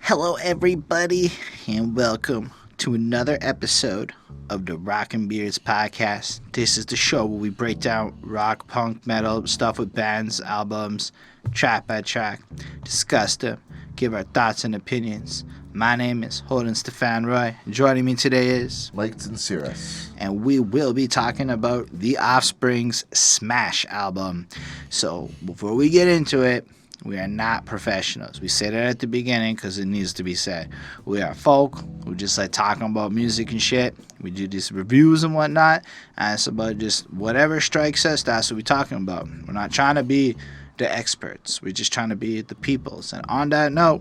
Hello, everybody, and welcome to another episode of the Rock and Beards podcast. This is the show where we break down rock, punk, metal stuff with bands, albums, track by track, discuss them, give our thoughts and opinions. My name is Holden Stephan Roy. Joining me today is Mike Tzintziras. And we will be talking about the Offspring's Smash album. So before we get into it, we are not professionals. We say that at the beginning because it needs to be said. We are folk who just like talking about music and shit. We do these reviews and whatnot, and it's about just whatever strikes us, that's what we're talking about. We're not trying to be the experts. We're just trying to be the peoples. And on that note,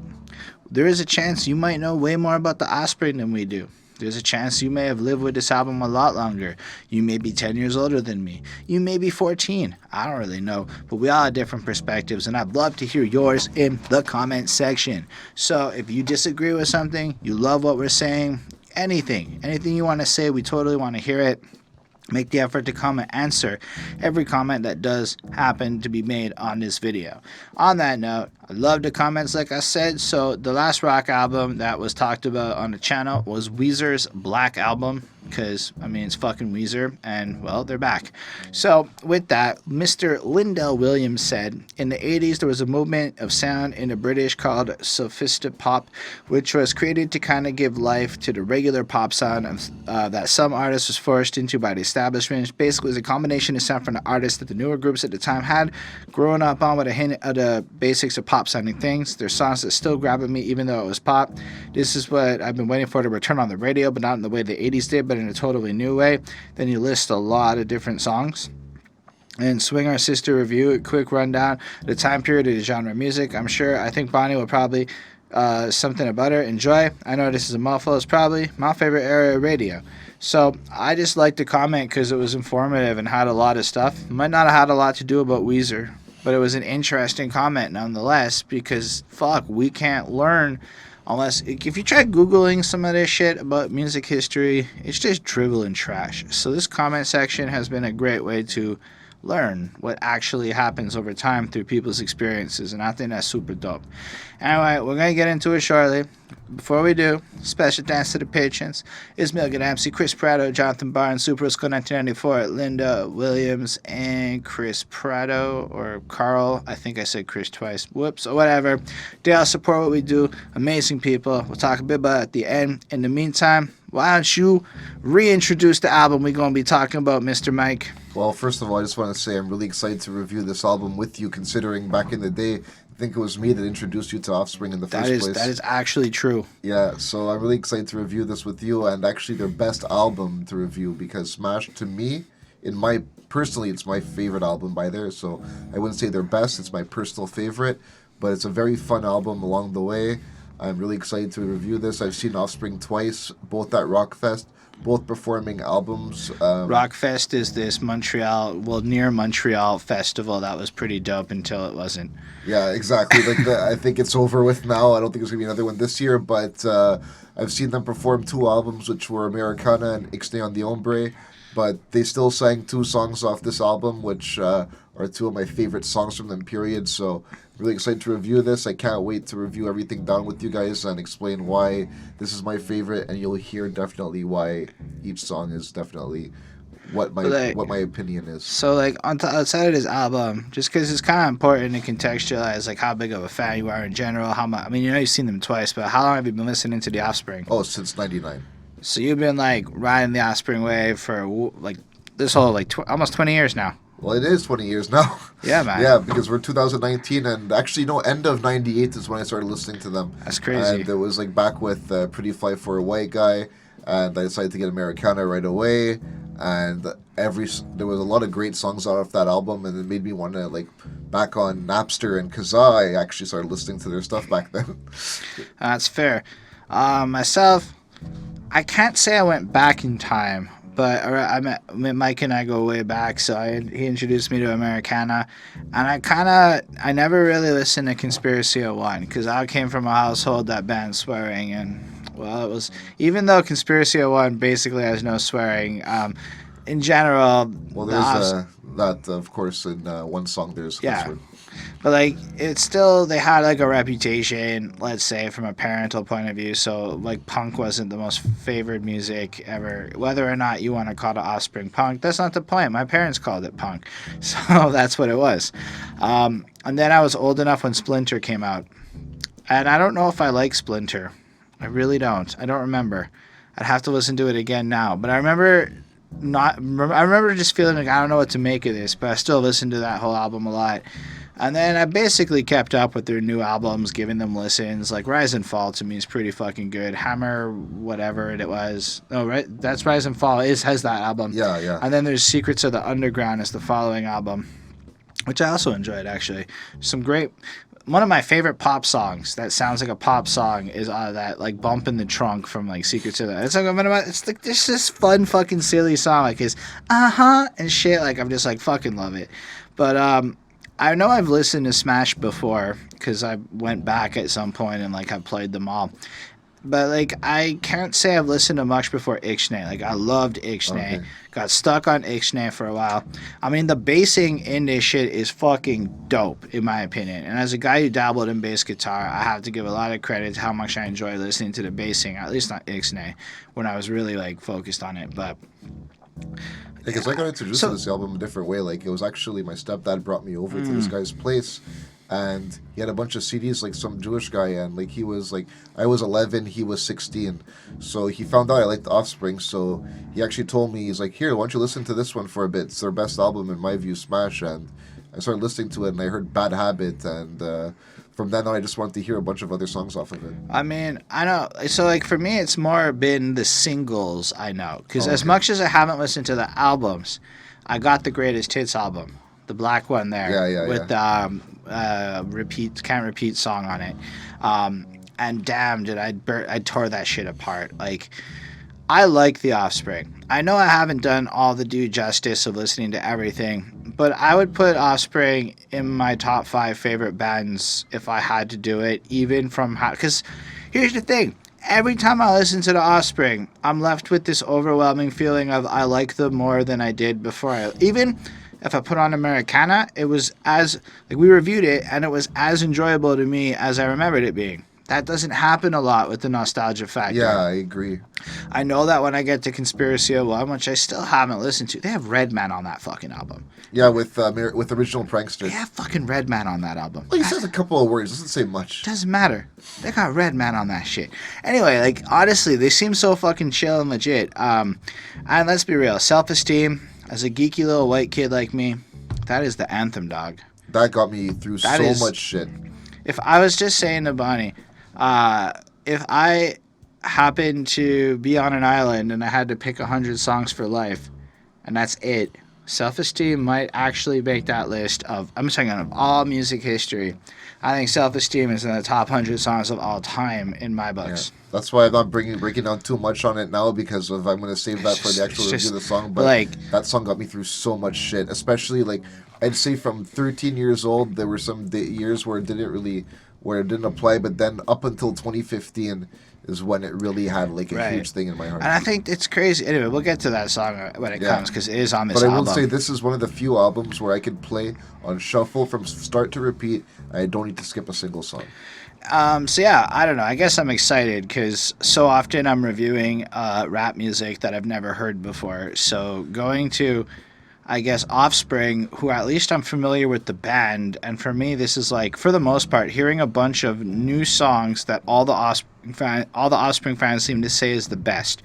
there is a chance you might know way more about the Offspring than we do. There's a chance you may have lived with this album a lot longer. You may be 10 years older than me. You may be 14. I don't really know. But we all have different perspectives, and I'd love to hear yours in the comment section. So if you disagree with something, you love what we're saying, anything you want to say, we totally want to hear it. Make the effort to come and answer every comment that does happen to be made on this video. On that note, I love the comments like I said. So the last rock album that was talked about on the channel was Weezer's Black Album. Because, I mean, it's fucking Weezer, and, well, they're back. So, with that, Mr. Lindell Williams said, in the 80s, there was a movement of sound in the British called Sophisticated Pop, which was created to kind of give life to the regular pop sound that some artists was forced into by the establishment. Basically, it was a combination of sound from the artists that the newer groups at the time had, growing up on with a hint of the basics of pop-sounding things. There's songs that still grab at me, even though it was pop. This is what I've been waiting for to return on the radio, but not in the way the 80s did, but in a totally new way. Then you list a lot of different songs. And Swing Our Sister review, a quick rundown, the time period of the genre of music. I think Bonnie will probably something about her enjoy. I know this is a mouthful. It's probably my favorite era of radio. So I just liked the comment because it was informative and had a lot of stuff. Might not have had a lot to do about Weezer, but it was an interesting comment nonetheless because fuck, we can't learn unless, if you try Googling some of this shit about music history, it's just drivel and trash. So this comment section has been a great way to learn what actually happens over time through people's experiences, and I think that's super dope. Anyway, we're going to get into it shortly. Before we do, special thanks to the patrons: Ismail Gadamsi, Chris Prado, Jonathan Barnes, Super Roscoe 1994, Linda Williams, and Chris Prado, or Carl. I think I said Chris twice. Whoops, or whatever. They all support what we do. Amazing people. We'll talk a bit about it at the end. In the meantime, why don't you reintroduce the album we're going to be talking about, Mr. Mike? Well, first of all, I just want to say I'm really excited to review this album with you, considering back in the day, I think it was me that introduced you to Offspring in the first place. That is actually true. Yeah, so I'm really excited to review this with you, and actually their best album to review, because Smash, to me, personally, it's my favorite album by theirs, so I wouldn't say their best, it's my personal favorite, but it's a very fun album along the way. I'm really excited to review this. I've seen Offspring twice, both at Rockfest, both performing albums. Rockfest is this near Montreal festival that was pretty dope until it wasn't. Yeah, exactly. I think it's over with now. I don't think there's going to be another one this year, but I've seen them perform two albums, which were Americana and Ixnay on the Ombre, but they still sang two songs off this album, which are two of my favorite songs from them, period. So really excited to review this. I can't wait to review everything down with you guys and explain why this is my favorite, and you'll hear definitely why each song is definitely what my opinion is. So outside of this album, just because it's kind of important to contextualize like how big of a fan you are in general, you've seen them twice, but how long have you been listening to the Offspring? Oh, since '99. So you've been like riding the Offspring wave for like this whole almost 20 years now. Well, it is 20 years now. Yeah, man. Yeah, because we're 2019, and actually, end of 98 is when I started listening to them. That's crazy. And it was like back with Pretty Fly for a White Guy, and I decided to get Americana right away, and there was a lot of great songs out of that album, and it made me want to, back on Napster and Kazaa, I actually started listening to their stuff back then. That's fair. Myself, I can't say I went back in time, but Mike and I go way back, so he introduced me to Americana, and I never really listened to Conspiracy 01, because I came from a household that banned swearing, and, well, it was, even though Conspiracy 01 basically has no swearing, in general... Well, there's that, of course, in one song there's... Yeah. But like it's still they had like a reputation, let's say, from a parental point of view. So like punk wasn't the most favored music ever. Whether or not you want to call it Offspring punk, that's not the point. My parents called it punk, so that's what it was. And then I was old enough when Splinter came out, and I don't know if I like Splinter. I really don't. I don't remember. I'd have to listen to it again now. But I remember I remember just feeling like I don't know what to make of this, but I still listened to that whole album a lot. And then I basically kept up with their new albums, giving them listens. Like Rise and Fall to me is pretty fucking good. Hammer, whatever it was. Oh, right, that's Rise and Fall. Has that album. Yeah, yeah. And then there's Secrets of the Underground is the following album, which I also enjoyed actually. Some great. One of my favorite pop songs that sounds like a pop song is that like Bump in the Trunk from like Secrets of the. It's like this fun fucking silly song like his and shit. Like I'm just like fucking love it. But I know I've listened to Smash before because I went back at some point and like I played them all. But like I can't say I've listened to much before Ixnay. Like I loved Ixnay. Okay. Got stuck on Ixnay for a while. I mean the bassing in this shit is fucking dope in my opinion. And as a guy who dabbled in bass guitar, I have to give a lot of credit to how much I enjoy listening to the bassing, at least on Ixnay, when I was really like focused on it. But Because I got introduced to this album a different way. Like, it was actually my stepdad brought me over to this guy's place, and he had a bunch of CDs, like some Jewish guy, and like he was like, I was 11, he was 16, so he found out I liked Offspring, so he actually told me, he's like, here, why don't you listen to this one for a bit? It's their best album in my view, Smash, and I started listening to it, and I heard Bad Habit, and from then on, I just wanted to hear a bunch of other songs off of it. I mean, I know. So, like, for me, it's more been the singles I know. Because as Okay. much as I haven't listened to the albums, I got the Greatest Hits album, the black one there. Yeah, with Can't Repeat song on it. And damn, did I tore that shit apart. Like, I like The Offspring. I know I haven't done all the due justice of listening to everything, but I would put Offspring in my top 5 favorite bands if I had to do it, even from how. Because here's the thing. Every time I listen to The Offspring, I'm left with this overwhelming feeling of I like them more than I did before. Even if I put on Americana, it was as, like, we reviewed it, and it was as enjoyable to me as I remembered it being. That doesn't happen a lot with the nostalgia factor. Yeah, I agree. I know that when I get to Conspiracy of One, which I still haven't listened to, they have Redman on that fucking album. Yeah, with Original Prankster. They have fucking Redman on that album. Well, he says a couple of words, doesn't say much. Doesn't matter. They got Redman on that shit. Anyway, like, honestly, they seem so fucking chill and legit. And let's be real, Self-Esteem, as a geeky little white kid like me, that is the anthem, dog. That got me through much shit. If I was just saying to Bonnie, if I happened to be on an island and I had to pick 100 songs for life, and that's it, Self-Esteem might actually make that list of, I'm talking of all music history. I think Self-Esteem is in the top 100 songs of all time in my books. Yeah. That's why I'm not breaking down too much on it now, because I'm going to save that for the actual review of the song. But like, that song got me through so much shit, especially like I'd say from 13 years old, there were some years where it didn't apply, but then up until 2015 is when it really had like a huge thing in my heart. And I think it's crazy. Anyway, we'll get to that song when it comes, because it is on this album. album. But I will say this is one of the few albums where I could play on shuffle from start to repeat. I don't need to skip a single song. So yeah, I don't know. I guess I'm excited because so often I'm reviewing rap music that I've never heard before. So going to, I guess, Offspring, who at least I'm familiar with the band, and for me this is like, for the most part, hearing a bunch of new songs that all the Offspring fans seem to say is the best.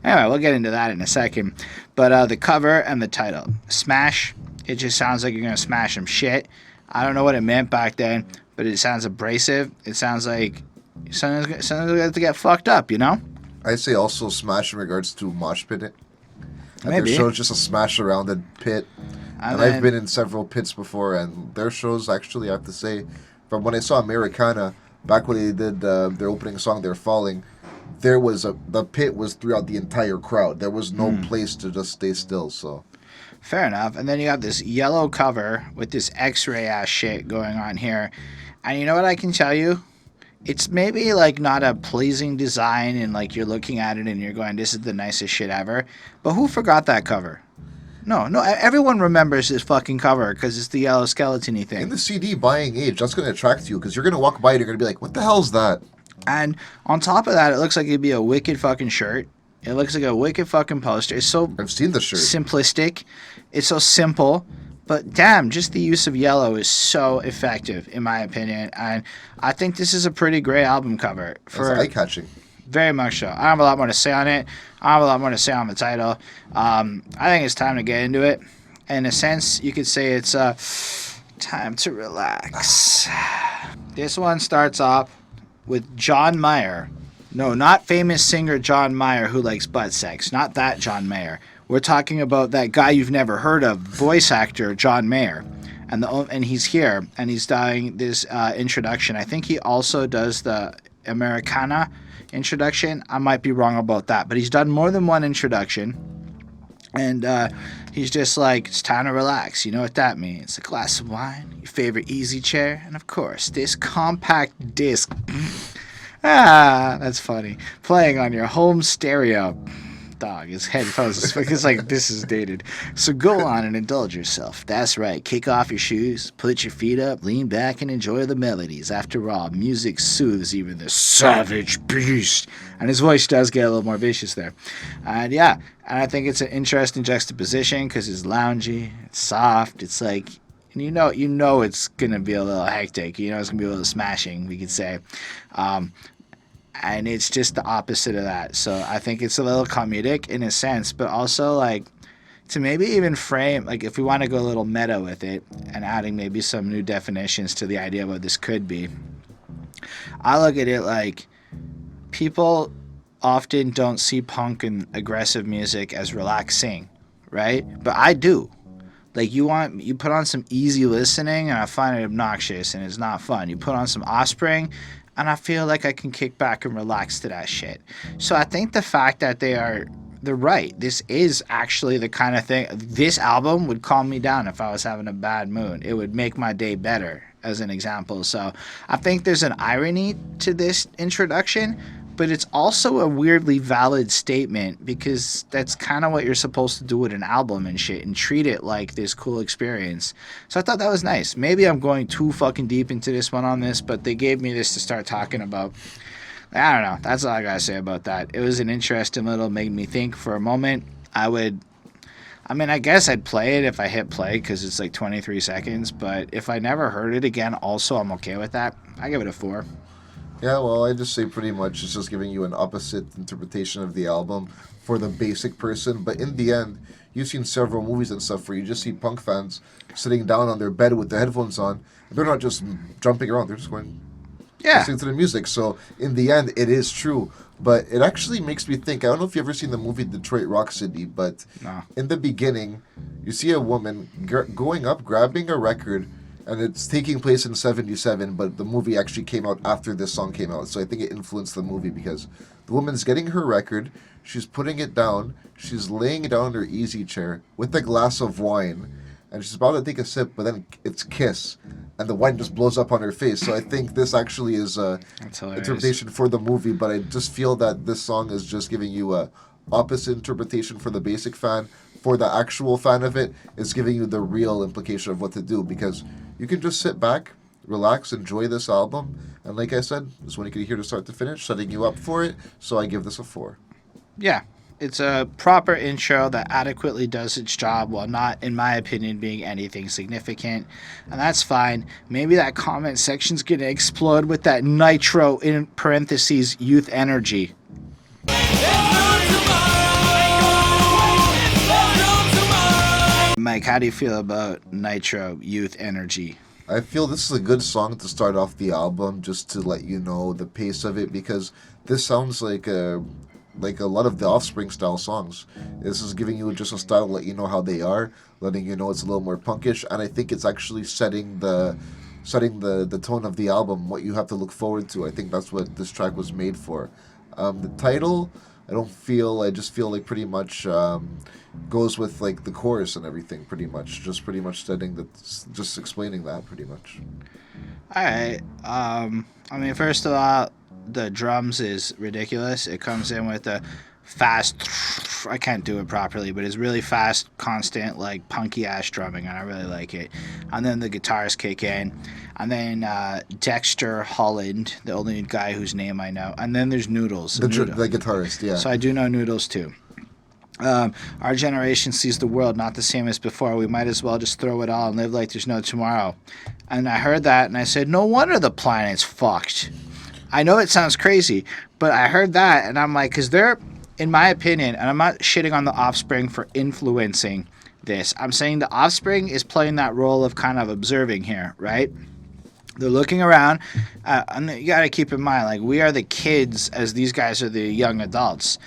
Anyway, we'll get into that in a second. But the cover and the title, Smash, it just sounds like you're gonna smash some shit. I don't know what it meant back then, but it sounds abrasive. It sounds like someone's going to get fucked up, you know? I'd say also smash in regards to mosh pit it. Maybe. Their show's just a smash around the pit. And I've been in several pits before, and their shows, actually, I have to say, from when I saw Americana, back when they did their opening song, They're Falling, the pit was throughout the entire crowd. There was no place to just stay still, so... Fair enough. And then you have this yellow cover with this X-ray ass shit going on here. And you know what I can tell you? It's maybe like not a pleasing design and like you're looking at it and you're going, this is the nicest shit ever. But who forgot that cover? No, everyone remembers this fucking cover because it's the yellow skeleton-y thing. In the CD buying age, that's going to attract you because you're going to walk by it, you're going to be like, what the hell's that? And on top of that, it looks like it'd be a wicked fucking shirt. It looks like a wicked fucking poster. It's so I've seen the shirt. simplistic. It's so simple. But damn, just the use of yellow is so effective, in my opinion. And I think this is a pretty great album cover. It's eye-catching. Very much so. I have a lot more to say on it. I have a lot more to say on the title. I think it's time to get into it. In a sense, you could say it's time to relax. This one starts off with John Mayer. No, not famous singer John Mayer who likes butt sex. Not that John Mayer. We're talking about that guy you've never heard of, voice actor John Mayer. And he's here, and he's doing this introduction. I think he also does the Americana introduction. I might be wrong about that, but he's done more than one introduction. And he's just like, it's time to relax. You know what that means. A glass of wine, your favorite easy chair, and of course, this compact disc. That's funny. Playing on your home stereo. Dog, his headphones. It's like, this is dated. So go on and indulge yourself. That's right. Kick off your shoes, put your feet up, lean back, and enjoy the melodies. After all, music soothes even the savage beast. And his voice does get a little more vicious there. And yeah, and I think it's an interesting juxtaposition because it's loungy, it's soft, it's like, and you know it's gonna be a little hectic. You know it's gonna be a little smashing, we could say. And it's just the opposite of that. So I think it's a little comedic in a sense, but also like to maybe even frame, like if we want to go a little meta with it and adding maybe some new definitions to the idea of what this could be. I look at it like people often don't see punk and aggressive music as relaxing, right? But I do. Like you put on some easy listening and I find it obnoxious and it's not fun. You put on some Offspring and I feel like I can kick back and relax to that shit. So I think the fact that they're right. This is actually the kind of thing. This album would calm me down if I was having a bad mood. It would make my day better, as an example. So I think there's an irony to this introduction, but it's also a weirdly valid statement because that's kind of what you're supposed to do with an album and shit and treat it like this cool experience. So I thought that was nice. Maybe I'm going too fucking deep into this one on this, but they gave me this to start talking about. I don't know. That's all I gotta say about that. It was an interesting little made me think for a moment. I guess I'd play it if I hit play because it's like 23 seconds, but if I never heard it again, also I'm okay with that. I give it a 4. Yeah, well, I just say pretty much it's just giving you an opposite interpretation of the album for the basic person. But in the end, you've seen several movies and stuff where you just see punk fans sitting down on their bed with the headphones on. And they're not just jumping around. They're just going, listening to the music. So in the end, it is true. But it actually makes me think, I don't know if you've ever seen the movie Detroit Rock City, but in the beginning, you see a woman going up, grabbing a record, and it's taking place in 77, but the movie actually came out after this song came out. So I think it influenced the movie because the woman's getting her record, she's putting it down, she's laying down in her easy chair with a glass of wine, and she's about to take a sip, but then it's Kiss, and the wine just blows up on her face. So I think this actually is a interpretation for the movie, but I just feel that this song is just giving you a opposite interpretation for the basic fan. For the actual fan of it, it's giving you the real implication of what to do because you can just sit back, relax, enjoy this album, and like I said, this one you can hear to start to finish, setting you up for it, so I give this a 4. Yeah, it's a proper intro that adequately does its job while not, in my opinion, being anything significant, and that's fine. Maybe that comment section's gonna explode with that Nitro, in parentheses, youth energy. Mike, how do you feel about Nitro Youth Energy? I feel this is a good song to start off the album, just to let you know the pace of it, because this sounds like a lot of the Offspring style songs. This is giving you just a style to let you know how they are, letting you know it's a little more punkish, and I think it's actually setting the tone of the album, what you have to look forward to. I think that's what this track was made for. The title, I just feel like pretty much goes with like the chorus and everything, pretty much just explaining that pretty much. All right. First of all, the drums is ridiculous. It comes in with a fast. I can't do it properly, but it's really fast, constant, like punky ass drumming, and I really like it. And then the guitars kick in, and then Dexter Holland, the only guy whose name I know, and then there's Noodles, The guitarist, yeah. so I do know Noodles too. Our generation sees the world not the same as before. We might as well just throw it all and live like there's no tomorrow. And I heard that and I said, no wonder the planet's fucked. I know it sounds crazy, but I heard that and I'm like, because they're, in my opinion, and I'm not shitting on the Offspring for influencing this. I'm saying the Offspring is playing that role of kind of observing here, right? They're looking around, and you got to keep in mind, like, we are the kids as these guys are the young adults.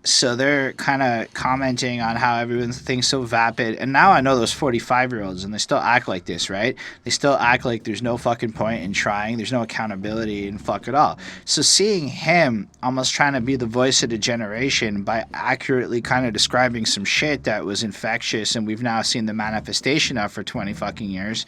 So they're kind of commenting on how everything's so vapid. And now I know those 45-year-olds, and they still act like this, right? They still act like there's no fucking point in trying. There's no accountability and fuck it all. So seeing him almost trying to be the voice of the generation by accurately kind of describing some shit that was infectious and we've now seen the manifestation of for 20 fucking years,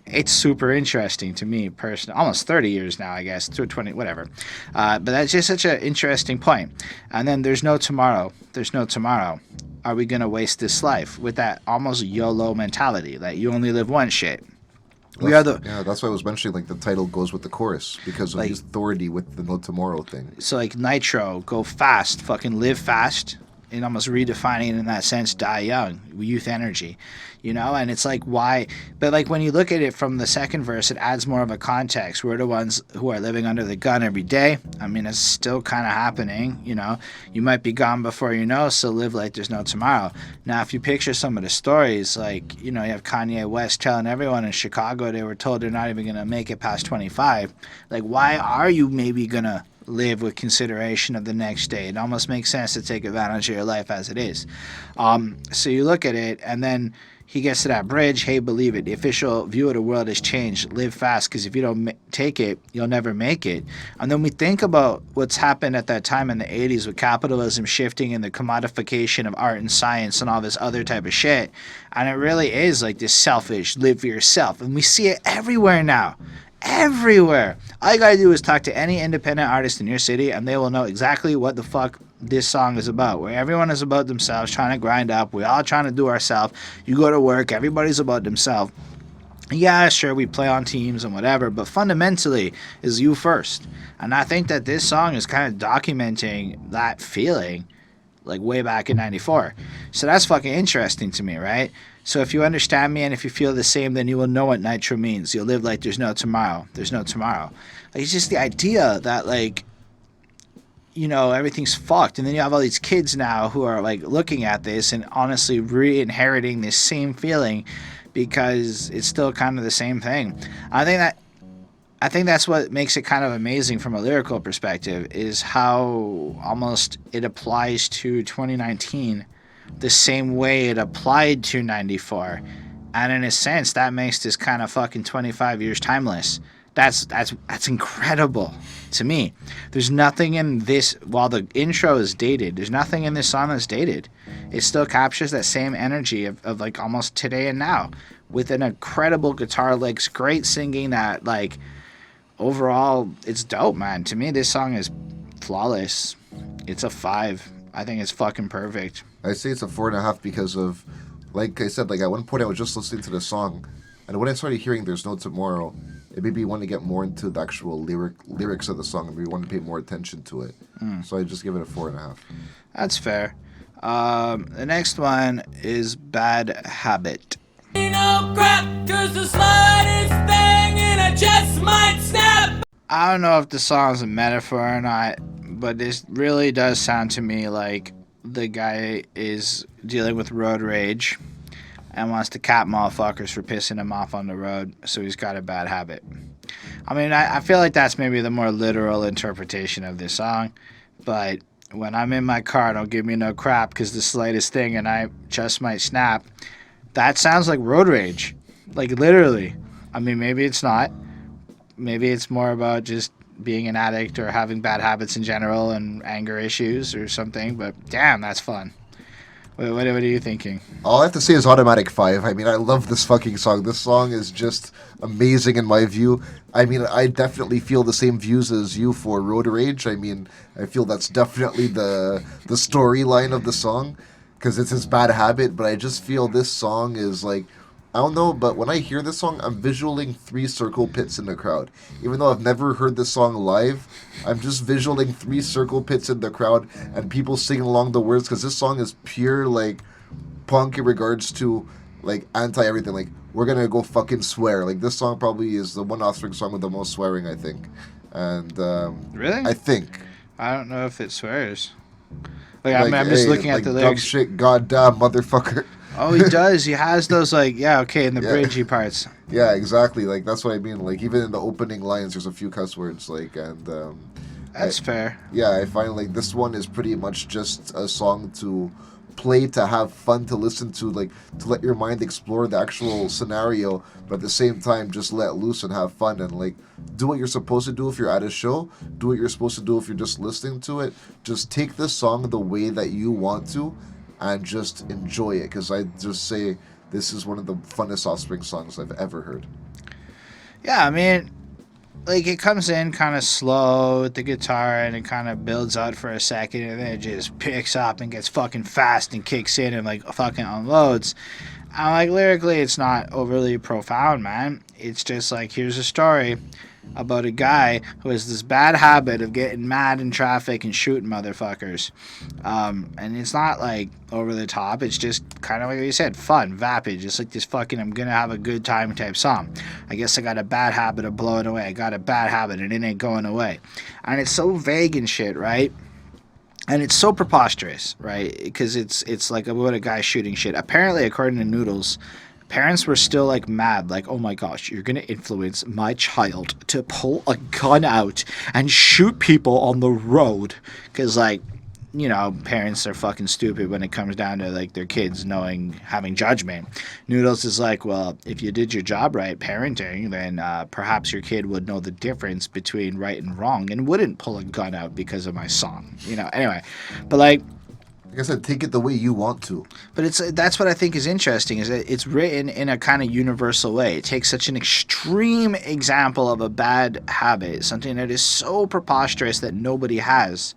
it's super interesting to me personally. Almost 30 years now, I guess, through 20, whatever. But that's just such an interesting point. And then there's no tomorrow. There's no tomorrow. Are we going to waste this life with that almost YOLO mentality, that you only live once shit? That's why I was mentioning, like, the title goes with the chorus because of like, his authority with the no tomorrow thing. So, like, Nitro, go fast, fucking live fast, and almost redefining it in that sense, die young, youth energy, you know? And it's like, why? But, like, when you look at it from the second verse, it adds more of a context. We're the ones who are living under the gun every day. I mean, it's still kind of happening, you know? You might be gone before you know, so live like there's no tomorrow. Now, if you picture some of the stories, like, you know, you have Kanye West telling everyone in Chicago they were told they're not even going to make it past 25. Like, why are you maybe going to live with consideration of the next day? It almost makes sense to take advantage of your life as it is. So you look at it, and then he gets to that bridge, hey, believe it, the official view of the world has changed, live fast, because if you don't take it, you'll never make it. And then we think about what's happened at that time in the 80s with capitalism shifting and the commodification of art and science and all this other type of shit, and it really is like this selfish, live for yourself, and we see it everywhere now. Everywhere. All you gotta do is talk to any independent artist in your city and they will know exactly what the fuck this song is about, where everyone is about themselves, trying to grind up, we're all trying to do ourselves. You go to work, everybody's about themselves. Yeah, sure, we play on teams and whatever, but fundamentally is you first. And I think that this song is kind of documenting that feeling, like way back in 94. So that's fucking interesting to me, right? So if you understand me and if you feel the same, then you will know what Nitro means. You'll live like there's no tomorrow. There's no tomorrow. Like, it's just the idea that, like, you know, everything's fucked. And then you have all these kids now who are, like, looking at this and honestly re-inheriting this same feeling because it's still kind of the same thing. I think that's what makes it kind of amazing from a lyrical perspective, is how almost it applies to 2019 the same way it applied to 94. And in a sense, that makes this kind of fucking 25 years timeless. That's incredible to me. There's nothing in this, while the intro is dated, there's nothing in this song that's dated. It still captures that same energy of like almost today and now, with an incredible guitar licks, great singing, that, like, overall, it's dope, man. To me, this song is flawless. It's a 5. I think it's fucking perfect. I say it's a 4.5 because of, like I said, like, at one point I was just listening to the song, and when I started hearing There's No Tomorrow, it made me want to get more into the actual lyrics of the song, and we want to pay more attention to it. So I just give it a 4.5. That's fair. The next one is Bad Habit. No crap, 'cause the slightest thing and I just might snap. I don't know if the song's a metaphor or not, but this really does sound to me like the guy is dealing with road rage and wants to cap motherfuckers for pissing him off on the road, so he's got a bad habit. I mean, I feel like that's maybe the more literal interpretation of this song, but when I'm in my car, don't give me no crap because the slightest thing and I just might snap, that sounds like road rage. Like, literally. I mean, maybe it's not. Maybe it's more about just being an addict or having bad habits in general and anger issues or something, but damn, that's fun. What are you thinking? All I have to say is Automatic 5. I mean, I love this fucking song. This song is just amazing in my view. I mean, I definitely feel the same views as you for Road Rage. I mean, I feel that's definitely the storyline of the song because it's his bad habit, but I just feel this song is like, I don't know, but when I hear this song, I'm visualing three circle pits in the crowd. Even though I've never heard this song live, I'm just visualing three circle pits in the crowd and people singing along the words because this song is pure, like, punk in regards to like anti everything. Like we're gonna go fucking swear. Like this song probably is the one Offspring song with the most swearing, I think. And Really? I think I don't know if it swears. Like, like I'm just hey, looking at like the dumb lyrics. shit, goddamn motherfucker. Oh, he does. He has those, like, yeah, okay, in the Yeah. bridgey parts. Yeah, exactly. Like that's what I mean. Like even in the opening lines, there's a few cuss words. Like and That's fair. yeah, I find like this one is pretty much just a song to play to have fun to listen to, like to let your mind explore the actual scenario, but at the same time just let loose and have fun and like do what you're supposed to do if you're at a show, do what you're supposed to do if you're just listening to it. Just take this song the way that you want to and just enjoy it because I just say this is one of the funnest Offspring songs I've ever heard. Yeah, I mean, like, it comes in kind of slow with the guitar and it kind of builds out for a second and then it just picks up and gets fucking fast and kicks in and, like, fucking unloads. And, like, lyrically, it's not overly profound, man. It's just, like, here's a story about a guy who has this bad habit of getting mad in traffic and shooting motherfuckers. And it's not, like, over the top. It's just kind of like you said, fun, vapid. Just like this fucking I'm gonna have a good time type song. I guess I got a bad habit of blowing away. I got a bad habit and it ain't going away. And it's so vague and shit, right? And it's so preposterous, right? Because it's like about a guy shooting shit. Apparently, according to Noodles, parents were still like mad, like, oh my gosh, you're gonna influence my child to pull a gun out and shoot people on the road. Because, like, you know, parents are fucking stupid when it comes down to, like, their kids having judgment. Noodles is like, well, if you did your job right, parenting, then perhaps your kid would know the difference between right and wrong and wouldn't pull a gun out because of my song. You know, anyway. But, like I said, take it the way you want to. but that's what I think is interesting, is that it's written in a kind of universal way. It takes such an extreme example of a bad habit, something that is so preposterous that nobody has,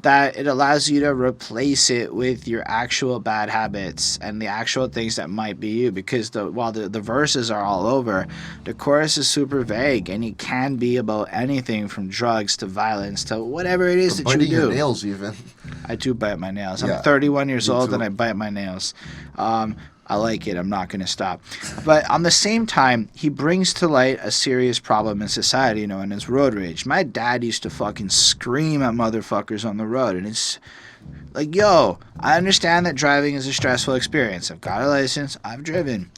that it allows you to replace it with your actual bad habits and the actual things that might be you. Because while the verses are all over, the chorus is super vague, and it can be about anything from drugs to violence to whatever it is that you Biting do. your nails even. I do bite my nails. Yeah, I'm 31 years me old too. and I bite my nails. I like it. I'm not going to stop. But on the same time, he brings to light a serious problem in society known as road rage. My dad used to fucking scream at motherfuckers on the road. And it's like, yo, I understand that driving is a stressful experience. I've got a license. I've driven.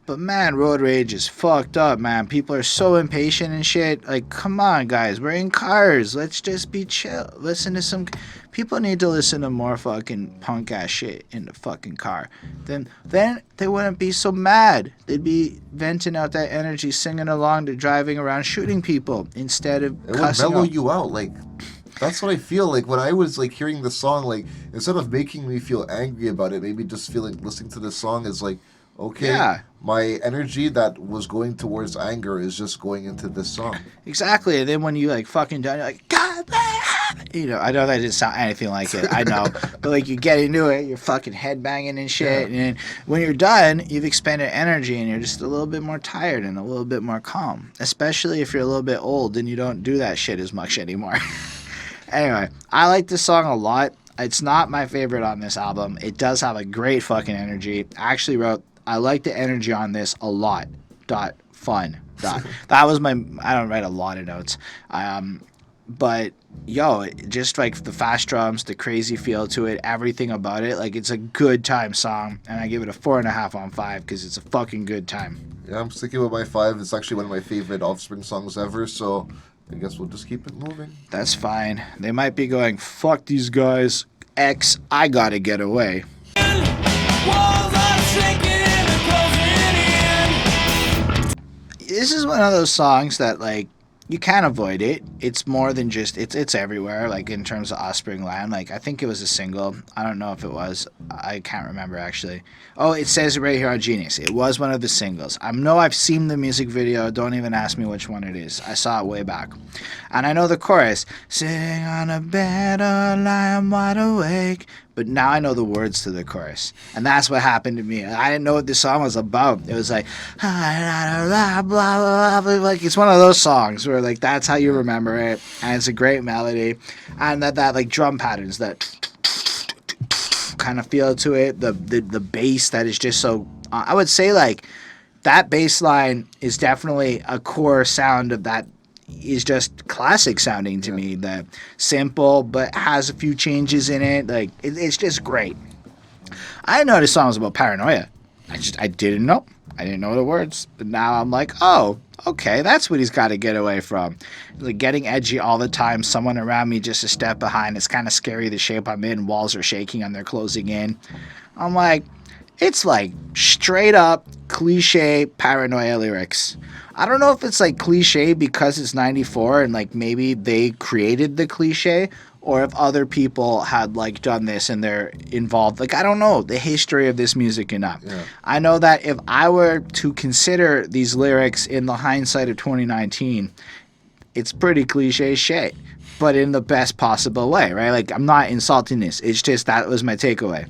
But man, road rage is fucked up, man. People are so impatient and shit. Like, come on, guys. We're in cars. Let's just be chill. Listen to some... People need to listen to more fucking punk-ass shit in the fucking car. Then they wouldn't be so mad. They'd be venting out that energy, singing along to driving around, shooting people instead of It would cussing mellow out. you out. Like that's what I feel like when I was like hearing the song. Like instead of making me feel angry about it, maybe just feeling listening to the song is like, okay, Yeah. my energy that was going towards anger is just going into this song. Exactly. And then when you, like, fucking done, you're like, God damn! You know, I know that didn't sound anything like it. I know. But, like, you get into it, you're fucking headbanging and shit. Yeah. And when you're done, you've expended energy and you're just a little bit more tired and a little bit more calm. Especially if you're a little bit old and you don't do that shit as much anymore. Anyway, I like this song a lot. It's not my favorite on this album. It does have a great fucking energy. I actually wrote, I like the energy on this a lot. Fun. That was my... I don't write a lot of notes. But, yo, just like the fast drums, the crazy feel to it, everything about it, like, it's a good time song. And I give it a 4.5 on 5 because it's a fucking good time. Yeah, I'm sticking with my 5. It's actually one of my favorite Offspring songs ever. So I guess we'll just keep it moving. That's fine. They might be going, fuck these guys. X, I gotta get away. This is one of those songs that, like, you can't avoid it. It's more than just it's everywhere. Like in terms of Offspring land, like I think it was a single. I don't know if it was. I can't remember actually. Oh, it says it right here on Genius. It was one of the singles. I know I've seen the music video. Don't even ask me which one it is. I saw it way back, and I know the chorus. Sitting on a bed, lying wide awake. But now I know the words to the chorus. And that's what happened to me. I didn't know what this song was about. It was like, blah, blah, blah, blah. Like it's one of those songs where like that's how you remember it. And it's a great melody. And that like drum patterns, that kind of feel to it. The bass that is just so, I would say like that bass line is definitely a core sound of that is just classic sounding to me. That simple but has a few changes in it. Like it's just great. I didn't know this song was about paranoia. I didn't know. I didn't know the words. But now I'm like, oh, okay, that's what he's got to get away from. Like getting edgy all the time. Someone around me just a step behind. It's kind of scary the shape I'm in. Walls are shaking and they're closing in. I'm like, it's like straight up cliche paranoia lyrics. I don't know if it's like cliche because it's 94 and like maybe they created the cliche, or if other people had like done this and they're involved. Like I don't know the history of this music enough. Yeah. I know that if I were to consider these lyrics in the hindsight of 2019, it's pretty cliche shit, but in the best possible way, right? Like I'm not insulting this. It's just that was my takeaway.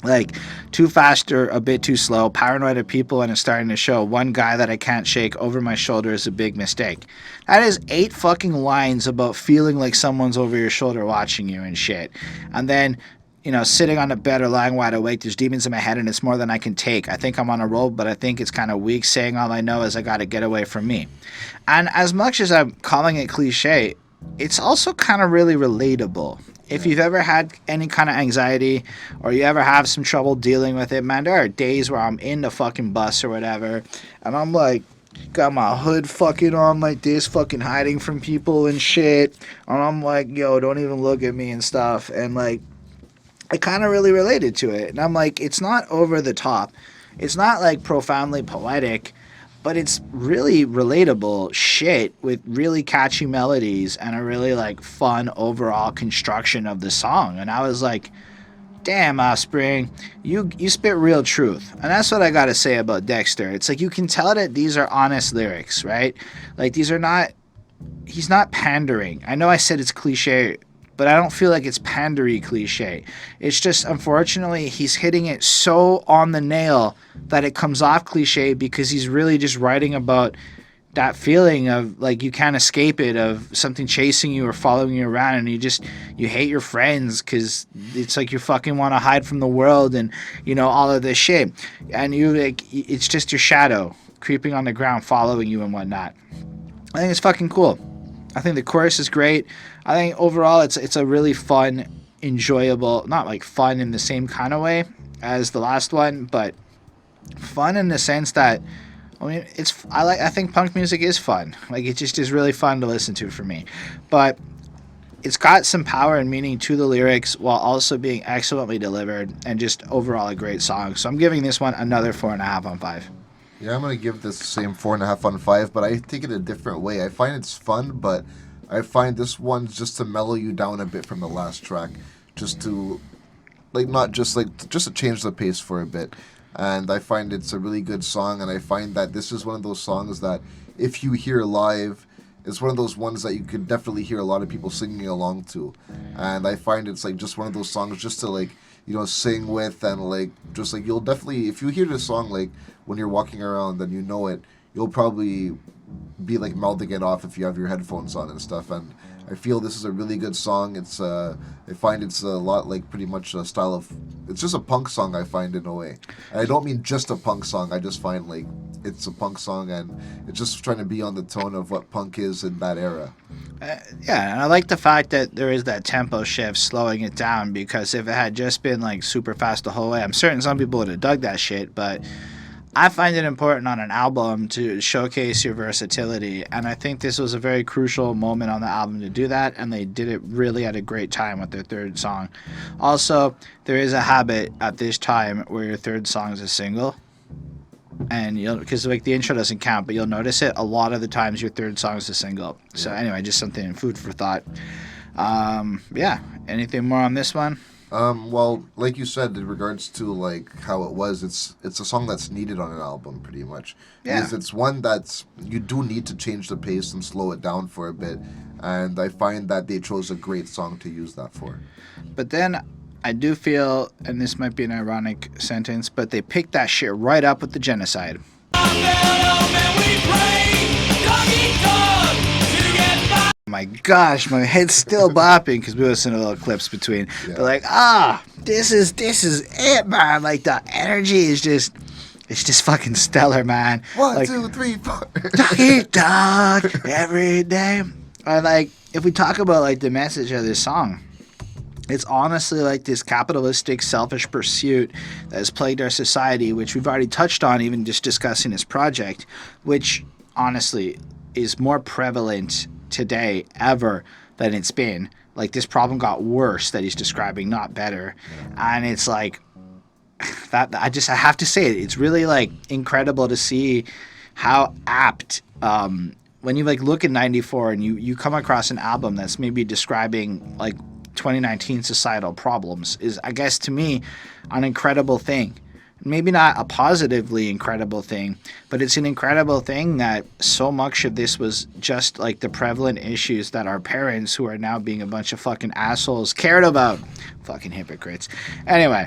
Like, too fast or a bit too slow, paranoid of people and it's starting to show. One guy that I can't shake over my shoulder is a big mistake. That is 8 fucking lines about feeling like someone's over your shoulder watching you and shit. And then, you know, sitting on a bed or lying wide awake, there's demons in my head and it's more than I can take. I think I'm on a roll, but I think it's kind of weak. Saying all I know is I gotta get away from me. And as much as I'm calling it cliche, it's also kind of really relatable. If you've ever had any kind of anxiety or you ever have some trouble dealing with it, man, there are days where I'm in the fucking bus or whatever and I'm like, got my hood fucking on like this, fucking hiding from people and shit. And I'm like, yo, don't even look at me and stuff. And like, I kind of really related to it. And I'm like, it's not over the top. It's not like profoundly poetic, but it's really relatable shit with really catchy melodies and a really like fun overall construction of the song. And I was like, damn, Offspring, you spit real truth. And that's what I gotta say about Dexter. It's like you can tell that these are honest lyrics, right? Like these are not, he's not pandering. I know I said it's cliche, but I don't feel like it's pandery cliche. It's just, unfortunately, he's hitting it so on the nail that it comes off cliche because he's really just writing about that feeling of, like, you can't escape it, of something chasing you or following you around, and you hate your friends because it's like you fucking want to hide from the world and, you know, all of this shit. And you, like, it's just your shadow creeping on the ground, following you and whatnot. I think it's fucking cool. I think the chorus is great. I think overall it's a really fun, enjoyable, not like fun in the same kind of way as the last one, but fun in the sense that, I mean, I think punk music is fun. Like it just is really fun to listen to for me. But it's got some power and meaning to the lyrics while also being excellently delivered and just overall a great song. So I'm giving this one another 4.5 on 5. Yeah, I'm going to give this the same 4.5 on 5, but I take it a different way. I find it's fun, but I find this one's just to mellow you down a bit from the last track. Just to, like, not just, like, just to change the pace for a bit. And I find it's a really good song, and I find that this is one of those songs that if you hear live, it's one of those ones that you could definitely hear a lot of people singing along to. And I find it's, like, just one of those songs just to, like, you know, sing with, and like just like you'll definitely, if you hear this song like when you're walking around and you know it, you'll probably be like mouthing it off if you have your headphones on and stuff. And I feel this is a really good song. It's I find it's a lot like pretty much a style of, it's just a punk song, I find, in a way. And I don't mean just a punk song. I just find like it's a punk song and it's just trying to be on the tone of what punk is in that era. Yeah, and I like the fact that there is that tempo shift, slowing it down, because if it had just been like super fast the whole way, I'm certain some people would have dug that shit, but I find it important on an album to showcase your versatility, and I think this was a very crucial moment on the album to do that, and they did it really at a great time with their third song. Also, there is a habit at this time where your third song is a single. And you'll, because like the intro doesn't count, but you'll notice it a lot of the times. Your third song is a single. So anyway, just something food for thought. Yeah. Anything more on this one? Well, like you said, in regards to like how it was, it's a song that's needed on an album, pretty much. Yeah. Because it's one that's you do need to change the pace and slow it down for a bit, and I find that they chose a great song to use that for. But then I do feel, and this might be an ironic sentence, but they picked that shit right up with the Genocide. My gosh, my head's still bopping because we listen to little clips between. Yeah. But like, this is it, man. Like the energy is just, it's just fucking stellar, man. One, like, 2, 3, 4. Doggy dog every day. And like, if we talk about like the message of this song, it's honestly like this capitalistic, selfish pursuit that has plagued our society, which we've already touched on, even just discussing this project, which honestly is more prevalent today ever than it's been. Like, this problem got worse that he's describing, not better. And it's like that. I have to say it. It's really like incredible to see how apt. When you like look at '94 and you come across an album that's maybe describing like 2019 societal problems, is, I guess, to me, an incredible thing. Maybe not a positively incredible thing, but it's an incredible thing that so much of this was just like the prevalent issues that our parents, who are now being a bunch of fucking assholes, cared about. Fucking hypocrites. Anyway,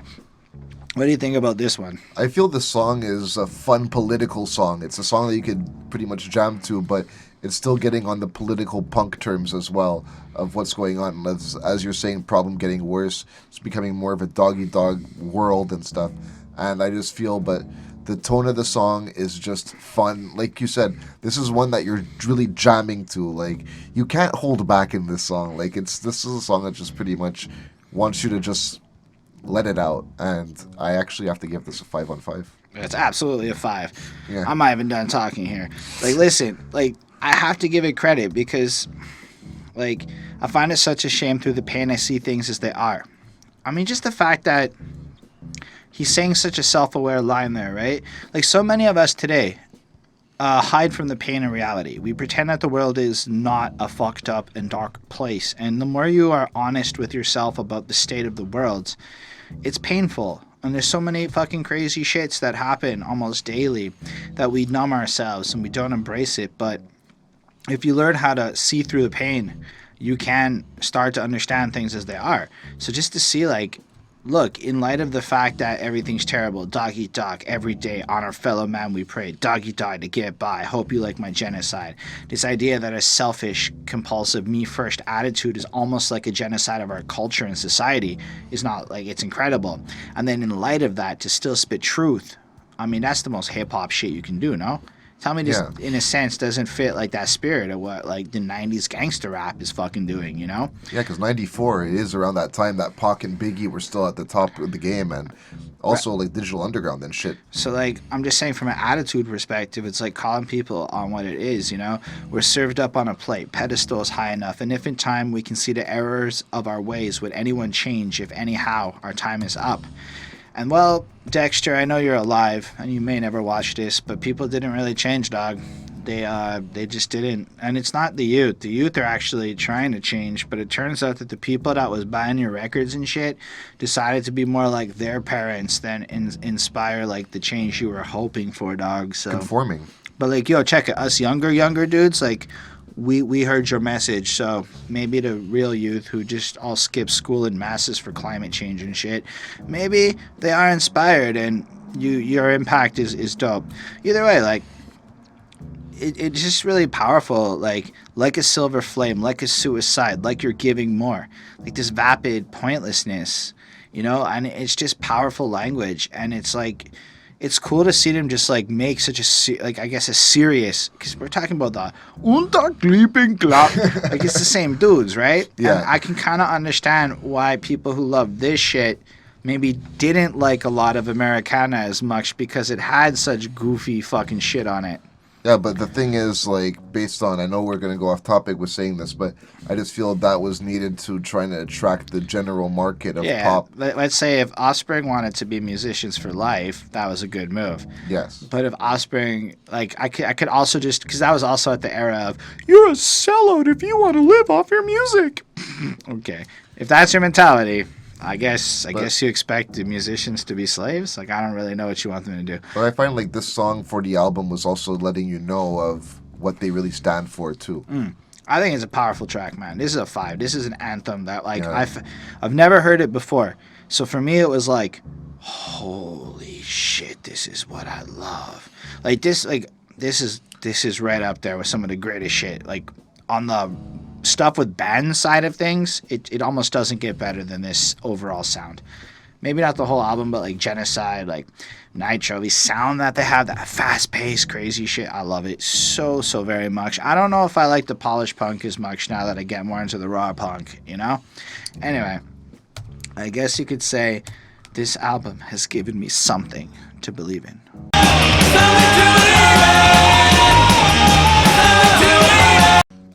what do you think about this one? I feel the song is a fun political song. It's a song that you could pretty much jam to, but it's still getting on the political punk terms as well of what's going on. As you're saying, problem getting worse. It's becoming more of a dog-eat-dog world and stuff. And I just feel, but the tone of the song is just fun. Like you said, this is one that you're really jamming to. Like, you can't hold back in this song. Like, this is a song that just pretty much wants you to just let it out. And I actually have to give this a 5 on 5. It's absolutely a 5. Yeah. I'm not even done talking here. Like, listen, like, I have to give it credit because, like, I find it such a shame through the pain I see things as they are. I mean, just the fact that he's saying such a self-aware line there, right? Like, so many of us today hide from the pain and reality. We pretend that the world is not a fucked up and dark place. And the more you are honest with yourself about the state of the world, it's painful. And there's so many fucking crazy shits that happen almost daily that we numb ourselves and we don't embrace it. But if you learn how to see through the pain, you can start to understand things as they are. So just to see, like, look, in light of the fact that everything's terrible, dog eat dog, every day on our fellow man we pray, dog eat dog to get by, hope you like my genocide. This idea that a selfish, compulsive, me-first attitude is almost like a genocide of our culture and society is not, like, it's incredible. And then in light of that, to still spit truth, I mean, that's the most hip-hop shit you can do, no? Tell me this, in a sense, doesn't fit, like, that spirit of what, like, the 90s gangster rap is fucking doing, you know? Yeah, because 94 is around that time that Pac and Biggie were still at the top of the game, and also, like, Digital Underground and shit. So, like, I'm just saying from an attitude perspective, it's like calling people on what it is, you know? We're served up on a plate, pedestals high enough, and if in time we can see the errors of our ways, would anyone change if anyhow our time is up? And, well, Dexter, I know you're alive, and you may never watch this, but people didn't really change, dog. They just didn't. And it's not the youth. The youth are actually trying to change, but it turns out that the people that was buying your records and shit decided to be more like their parents than inspire, like, the change you were hoping for, dog. So Conforming. But, like, yo, check it. Us younger dudes, like, we heard your message, so maybe the real youth who just all skip school in masses for climate change and shit, maybe they are inspired and your impact is dope. Either way, like, it's just really powerful, like a silver flame, like a suicide, like you're giving more, like this vapid pointlessness, you know, and it's just powerful language, and it's like, it's cool to see them just, like, make such a, like, I guess, a serious, because we're talking about the Unterklipping Club. Like, it's the same dudes, right? Yeah. And I can kind of understand why people who love this shit maybe didn't like a lot of Americana as much, because it had such goofy fucking shit on it. Yeah, but the thing is, like, based on, I know we're going to go off topic with saying this, but I just feel that was needed to try to attract the general market of Yeah, pop. let's say if Offspring wanted to be musicians for life, that was a good move. Yes. But if Offspring, like, I could also just, because that was also at the era of, you're a sellout if you want to live off your music. Okay. If that's your mentality, I guess you expect the musicians to be slaves. Like, I don't really know what you want them to do. But I find, like, this song for the album was also letting you know of what they really stand for, too. I think it's a powerful track, man. This is a 5. This is an anthem that, like, Yeah. I've never heard it before. So for me, it was like, holy shit, this is what I love. This is right up there with some of the greatest shit. Like, on the stuff with band side of things, it almost doesn't get better than this overall sound. Maybe not the whole album, but like Genocide, like Nitro, the sound that they have, that fast-paced, crazy shit, I love it so very much. I don't know if I like the polished punk as much now that I get more into the raw punk, you know? Anyway, I guess you could say this album has given me something to believe in.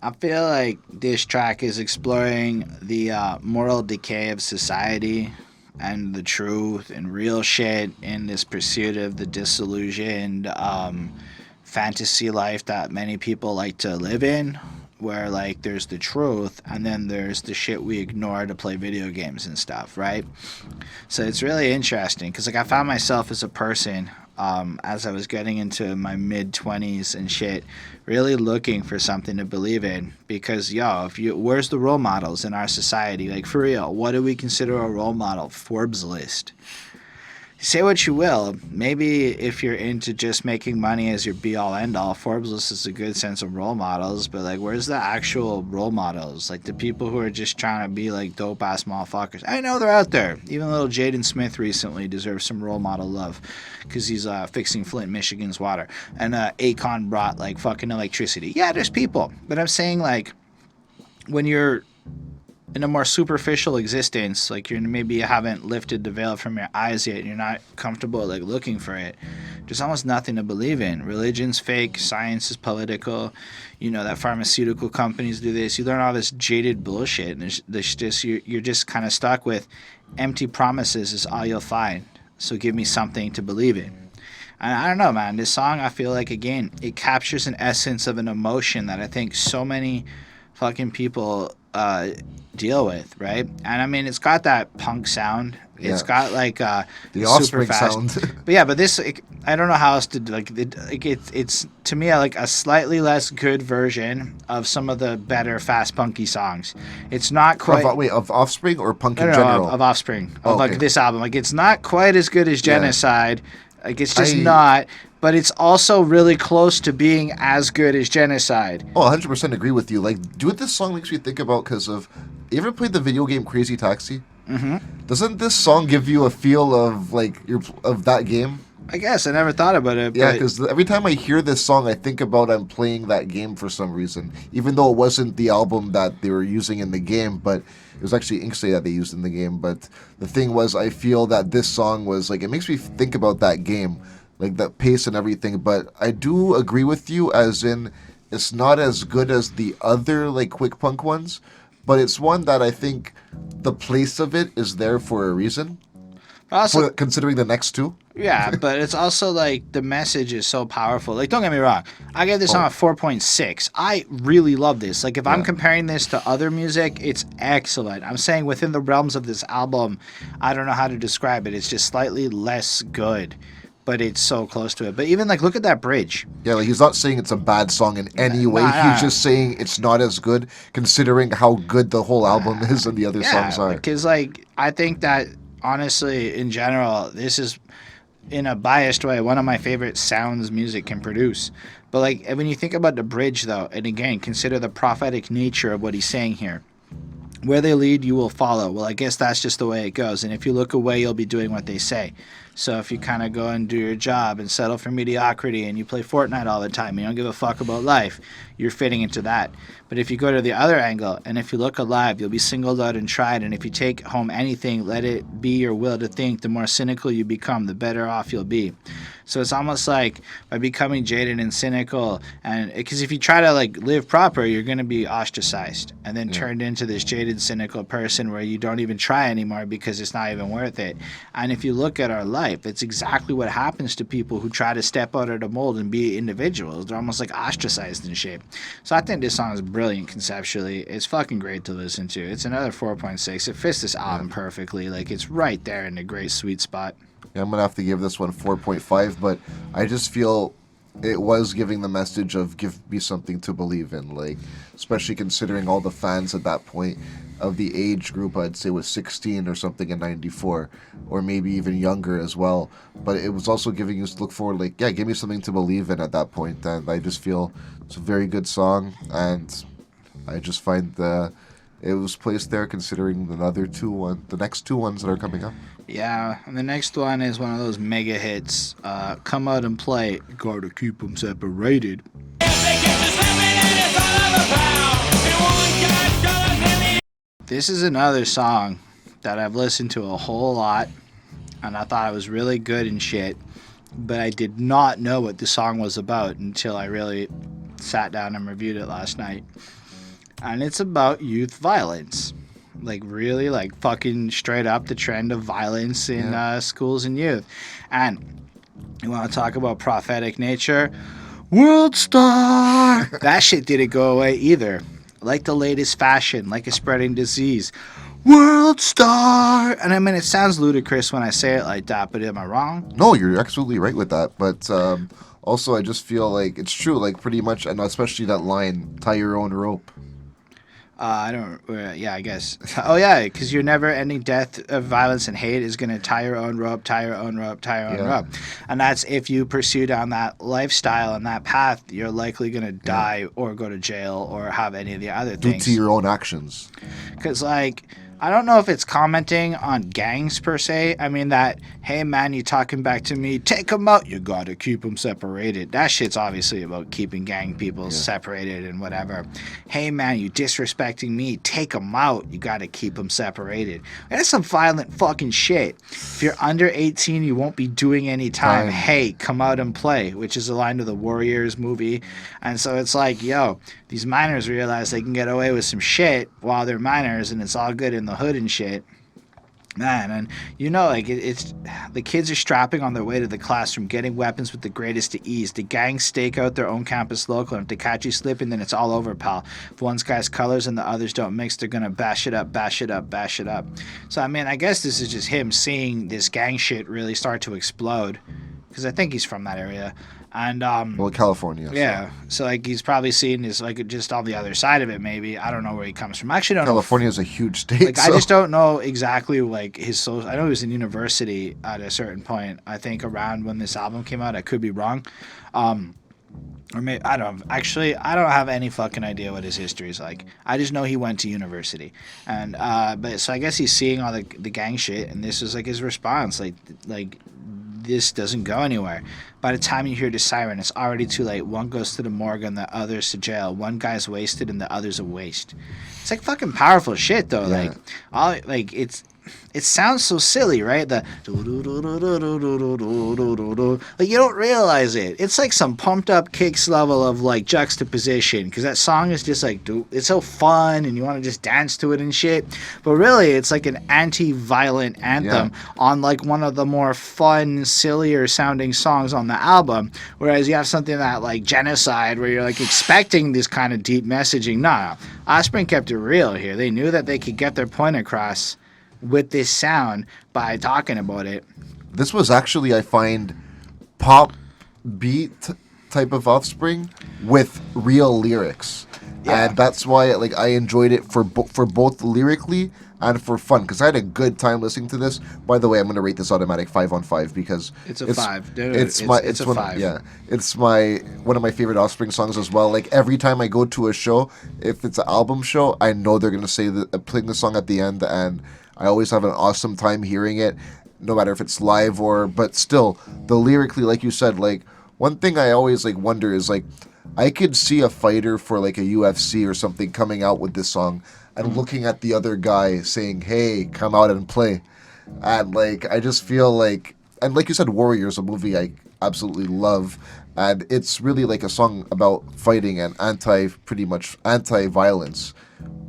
I feel like this track is exploring the moral decay of society and the truth and real shit in this pursuit of the disillusioned fantasy life that many people like to live in, where like there's the truth and then there's the shit we ignore to play video games and stuff, right? So it's really interesting because like I found myself as a person as I was getting into my mid-20s and shit, really looking for something to believe in. Because, where's the role models in our society? Like, for real, what do we consider a role model? Forbes list. Say what you will. Maybe if you're into just making money as your be-all, end-all, Forbes list is a good sense of role models. But, like, where's the actual role models? Like, the people who are just trying to be, like, dope-ass motherfuckers. I know they're out there. Even little Jaden Smith recently deserves some role model love. Because he's fixing Flint, Michigan's water. And Akon brought, like, fucking electricity. Yeah, there's people. But I'm saying, like, when you're in a more superficial existence, like maybe you haven't lifted the veil from your eyes yet, and you're not comfortable like looking for it, there's almost nothing to believe in. Religion's fake, science is political, that pharmaceutical companies do this. You learn all this jaded bullshit, and there's just you're just kind of stuck with empty promises is all you'll find. So give me something to believe in. And I don't know, man, this song, I feel like, again, it captures an essence of an emotion that I think so many fucking people deal with, right? And I mean, it's got that punk sound. It's got like the Offspring Offspring sound. but this, I don't know how else to like. It's to me like a slightly less good version of some of the better fast punky songs. It's not quite. Of Offspring or punk in general? Of Offspring. Like this album. Like it's not quite as good as Genocide. Like it's just not. But it's also really close to being as good as Genocide. Oh, 100% agree with you. Like, what this song makes me think about because of... You ever played the video game Crazy Taxi? Mm-hmm. Doesn't this song give you a feel of, like, of that game? I guess. I never thought about it. Yeah, because every time I hear this song, I think about I'm playing that game for some reason. Even though it wasn't the album that they were using in the game, but it was actually Inkstay that they used in the game. But the thing was, I feel that this song was, like, it makes me think about that game. Like that pace and everything, but I do agree with you as in it's not as good as the other like quick punk ones, but it's one that I think the place of it is there for a reason. Also, considering the next two. Yeah, but it's also like the message is so powerful. Like, don't get me wrong, I gave this song a 4.6. I really love this. Like, if I'm comparing this to other music, it's excellent. I'm saying within the realms of this album, I don't know how to describe it. It's just slightly less good. But it's so close to it. But even, like, look at that bridge. Yeah, like, he's not saying it's a bad song in any way. He's just saying it's not as good, considering how good the whole album is and the other songs are. Because, like, I think that, honestly, in general, this is, in a biased way, one of my favorite sounds music can produce. But, like, when you think about the bridge, though, and again, consider the prophetic nature of what he's saying here. Where they lead, you will follow. Well, I guess that's just the way it goes. And if you look away, you'll be doing what they say. So if you kind of go and do your job and settle for mediocrity and you play Fortnite all the time, you don't give a fuck about life, you're fitting into that. But if you go to the other angle, and if you look alive, you'll be singled out and tried, and if you take home anything, let it be your will to think. The more cynical you become, the better off you'll be. So it's almost like by becoming jaded and cynical, and because if you try to like live proper, you're going to be ostracized and then turned into this jaded, cynical person where you don't even try anymore because it's not even worth it. And if you look at our life, it's exactly what happens to people who try to step out of the mold and be individuals. They're almost like ostracized and shit. So I think this song is brilliant conceptually. It's fucking great to listen to. It's another 4.6. It fits this album perfectly. Like, it's right there in the great sweet spot. Yeah, I'm gonna have to give this one 4.5, but I just feel it was giving the message of give me something to believe in, like, especially considering all the fans at that point of the age group, I'd say was 16 or something in 94, or maybe even younger as well. But it was also giving you to look forward, like, yeah, give me something to believe in at that point. And I just feel it's a very good song, and I just find it was placed there considering the next two ones that are coming up. Yeah, and the next one is one of those mega hits. Come Out and Play. Gotta keep them separated. This is another song that I've listened to a whole lot, and I thought it was really good and shit, but I did not know what the song was about until I really sat down and reviewed it last night. And it's about youth violence. Like, really, like, fucking straight up the trend of violence in schools and youth. And you want to talk about prophetic nature? World Star! That shit didn't go away either. Like the latest fashion, like a spreading disease. World Star! And I mean, it sounds ludicrous when I say it like that, but am I wrong? No, you're absolutely right with that. But also, I just feel like it's true, like, pretty much, and especially that line, tie your own rope. I guess. Oh, yeah, because your never-ending death of violence and hate is going to tie your own rope, tie your own rope, tie your own rope. And that's if you pursue down that lifestyle and that path, you're likely going to die or go to jail or have any of the other things. Due to your own actions. Because, like, I don't know if it's commenting on gangs per se. I mean that, hey man, you talking back to me, take them out, you gotta keep them separated. That shit's obviously about keeping gang people separated and whatever. Hey man, you disrespecting me, take them out, you gotta keep them separated. That's some violent fucking shit. If you're under 18, you won't be doing any time. Hey, come out and play, which is a line of the Warriors movie. And so it's like, yo, these minors realize they can get away with some shit while they're minors and it's all good in the hood and shit. Man, and you know, like, it's the kids are strapping on their way to the classroom, getting weapons with the greatest ease. The gangs stake out their own campus local, and if they catch you slipping, then it's all over, pal. If one guy's colors and the others don't mix, they're gonna bash it up, bash it up, bash it up. So, I mean, I guess this is just him seeing this gang shit really start to explode, because I think he's from that area. And well, California. Yeah, so like he's probably seen this like just on the other side of it. Maybe I don't know where he comes from. I actually don't. California is a huge state. Like, I just don't know exactly like his social. I know he was in university at a certain point. I think around when this album came out. I could be wrong. Or maybe I don't have any fucking idea what his history is like. I just know he went to university, and but so I guess he's seeing all the gang shit, and this is like his response, like this doesn't go anywhere. By the time you hear the siren, it's already too late. One goes to the morgue and the other's to jail. One guy's wasted and the other's a waste. It's like fucking powerful shit though. Yeah. It sounds so silly, right? The like you don't realize it. It's like some pumped up kicks level of like juxtaposition, because that song is just like, dude, it's so fun and you want to just dance to it and shit. But really, it's like an anti-violent anthem on like one of the more fun, sillier sounding songs on the album. Whereas you have something that like Genocide, where you're like expecting this kind of deep messaging. No, Offspring kept it real here. They knew that they could get their point across with this sound by talking about it. This was actually, I find, pop beat type of Offspring with real lyrics. Yeah. And that's why like I enjoyed it for both lyrically and for fun, because I had a good time listening to this. By the way, I'm going to rate this automatic 5 on 5 because it's a 5. It's a 5. Yeah, it's one of my favorite Offspring songs as well. Like every time I go to a show, if it's an album show, I know they're going to say playing the song at the end, and I always have an awesome time hearing it. no matter if it's live or, but still, the lyrically, like you said, like, one thing I always, like, wonder is, like, I could see a fighter for, like, a UFC or something coming out with this song and looking at the other guy saying, hey, come out and play. And, like, I just feel like, and like you said, Warriors, a movie I absolutely love, and it's really like a song about fighting and pretty much anti-violence,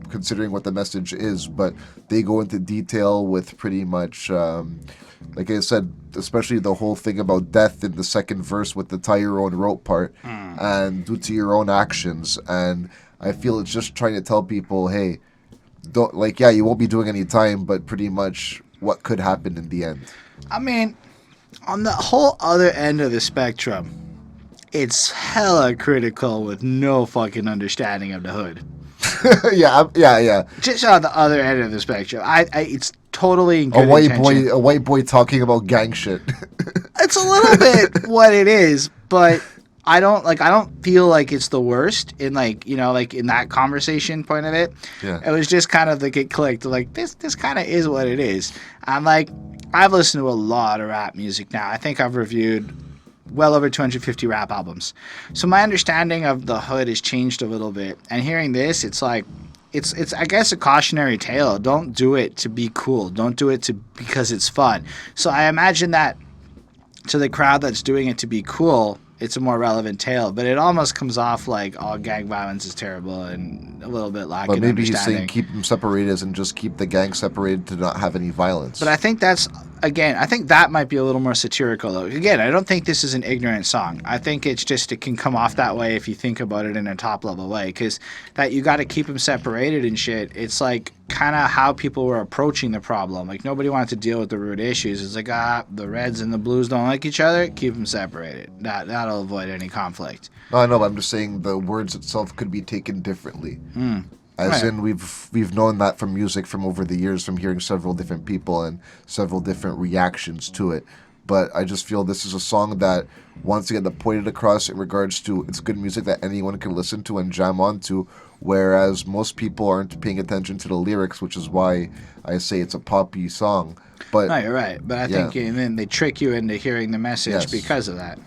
considering what the message is, but they go into detail with pretty much, like I said, especially the whole thing about death in the second verse with the tie your own rope part and due to your own actions. And I feel it's just trying to tell people, hey, don't, like, yeah, you won't be doing any time, but pretty much what could happen in the end. I mean, on the whole other end of the spectrum, it's hella critical with no fucking understanding of the hood. yeah. Just on the other end of the spectrum, it's totally in good A white boy talking about gang shit. It's a little bit what it is, but I don't feel like it's the worst in, like, you know, like in that conversation point of it. Yeah. It was just kind of like it clicked. Like this kind of is what it is. I'm like, I've listened to a lot of rap music now. I think I've reviewed well over 250 rap albums. So my understanding of the hood has changed a little bit. And hearing this, it's like, it's I guess a cautionary tale. Don't do it to be cool. Don't do it because it's fun. So I imagine that to the crowd that's doing it to be cool, it's a more relevant tale. But it almost comes off like, oh, gang violence is terrible and a little bit lacking But maybe he's understanding. saying keep them separated and just keep the gang separated to not have any violence. But I think that's, again, I think that might be a little more satirical, though. Again, I don't think this is an ignorant song. I think it's just, it can come off that way if you think about it in a top-level way, because that you got to keep them separated and shit. It's like kind of how people were approaching the problem. Like, nobody wanted to deal with the root issues. It's like, the Reds and the Blues don't like each other, keep them separated. That'll avoid any conflict. No, I know, but I'm just saying the words itself could be taken differently. As in, we've known that from music from over the years, from hearing several different people and several different reactions to it. But I just feel this is a song that wants to get the point across in regards to it's good music that anyone can listen to and jam onto, whereas most people aren't paying attention to the lyrics, which is why I say it's a poppy song. But No, you're right. But I think and then they trick you into hearing the message because of that.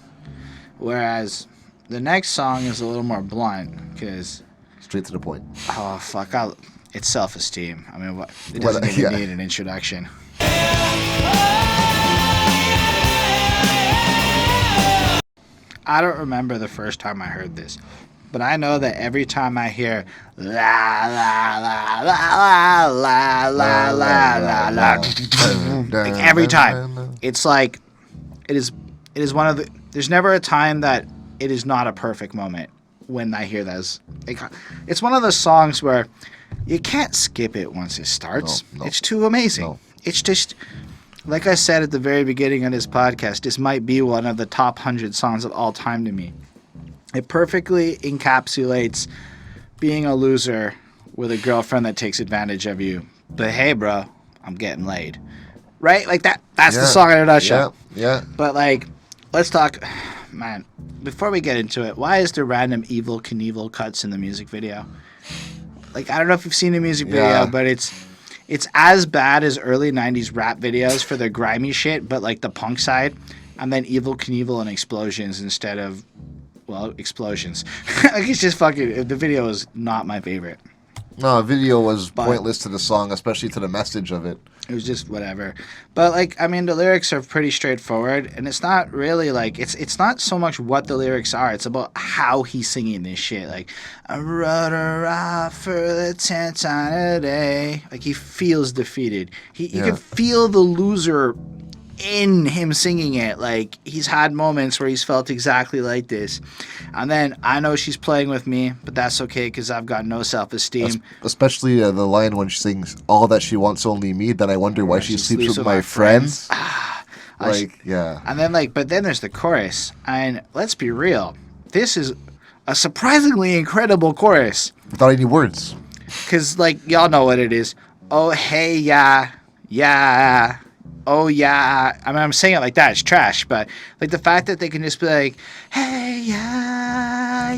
Whereas the next song is a little more blunt because... straight to the point. Oh, fuck. It's Self-Esteem. I mean, it doesn't even need an introduction. I don't remember the first time I heard this, but I know that every time I hear la la la la la la la la la, like every time, it's like it is one of the. There's never a time that it is not a perfect moment when I hear those. It's one of those songs where you can't skip it once it starts. No. It's too amazing. No. It's just. Like I said at the very beginning of this podcast, this might be one of the top 100 songs of all time to me. It perfectly encapsulates being a loser with a girlfriend that takes advantage of you. But hey, bro, I'm getting laid. Right? Like that's the song in a nutshell. Yeah. But like, let's talk, man, before we get into it, why is there random Evel Knievel cuts in the music video? Like, I don't know if you've seen the music video, but it's as bad as early 90s rap videos for the grimy shit, but like the punk side, and then Evel Knievel and explosions instead of, well, explosions. Like, it's just fucking, the video is not my favorite. No, the video was pointless to the song, especially to the message of it. It was just whatever. But like, I mean, the lyrics are pretty straightforward, and it's not really like, it's not so much what the lyrics are, it's about how he's singing this shit. Like, I wrote her off for the 10th time a day. Like, he feels defeated. You can feel the loser in him singing it. Like, he's had moments where he's felt exactly like this. And then, I know she's playing with me, but that's okay because I've got no self-esteem. Especially the line when she sings, all that she wants only me, then I wonder why she sleeps with my friends. And then, like, but then there's the chorus. And let's be real, this is a surprisingly incredible chorus. Without any words. Because, like, y'all know what it is. Oh, hey, yeah. Oh, yeah. I mean, I'm saying it like that. It's trash. But, like, the fact that they can just be like, hey, yeah,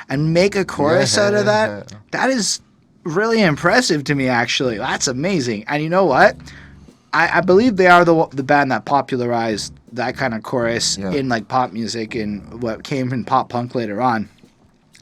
and make a chorus out of that, that is really impressive to me, actually. That's amazing. And you know what? I believe they are the band that popularized that kind of chorus in like pop music and what came from pop punk later on.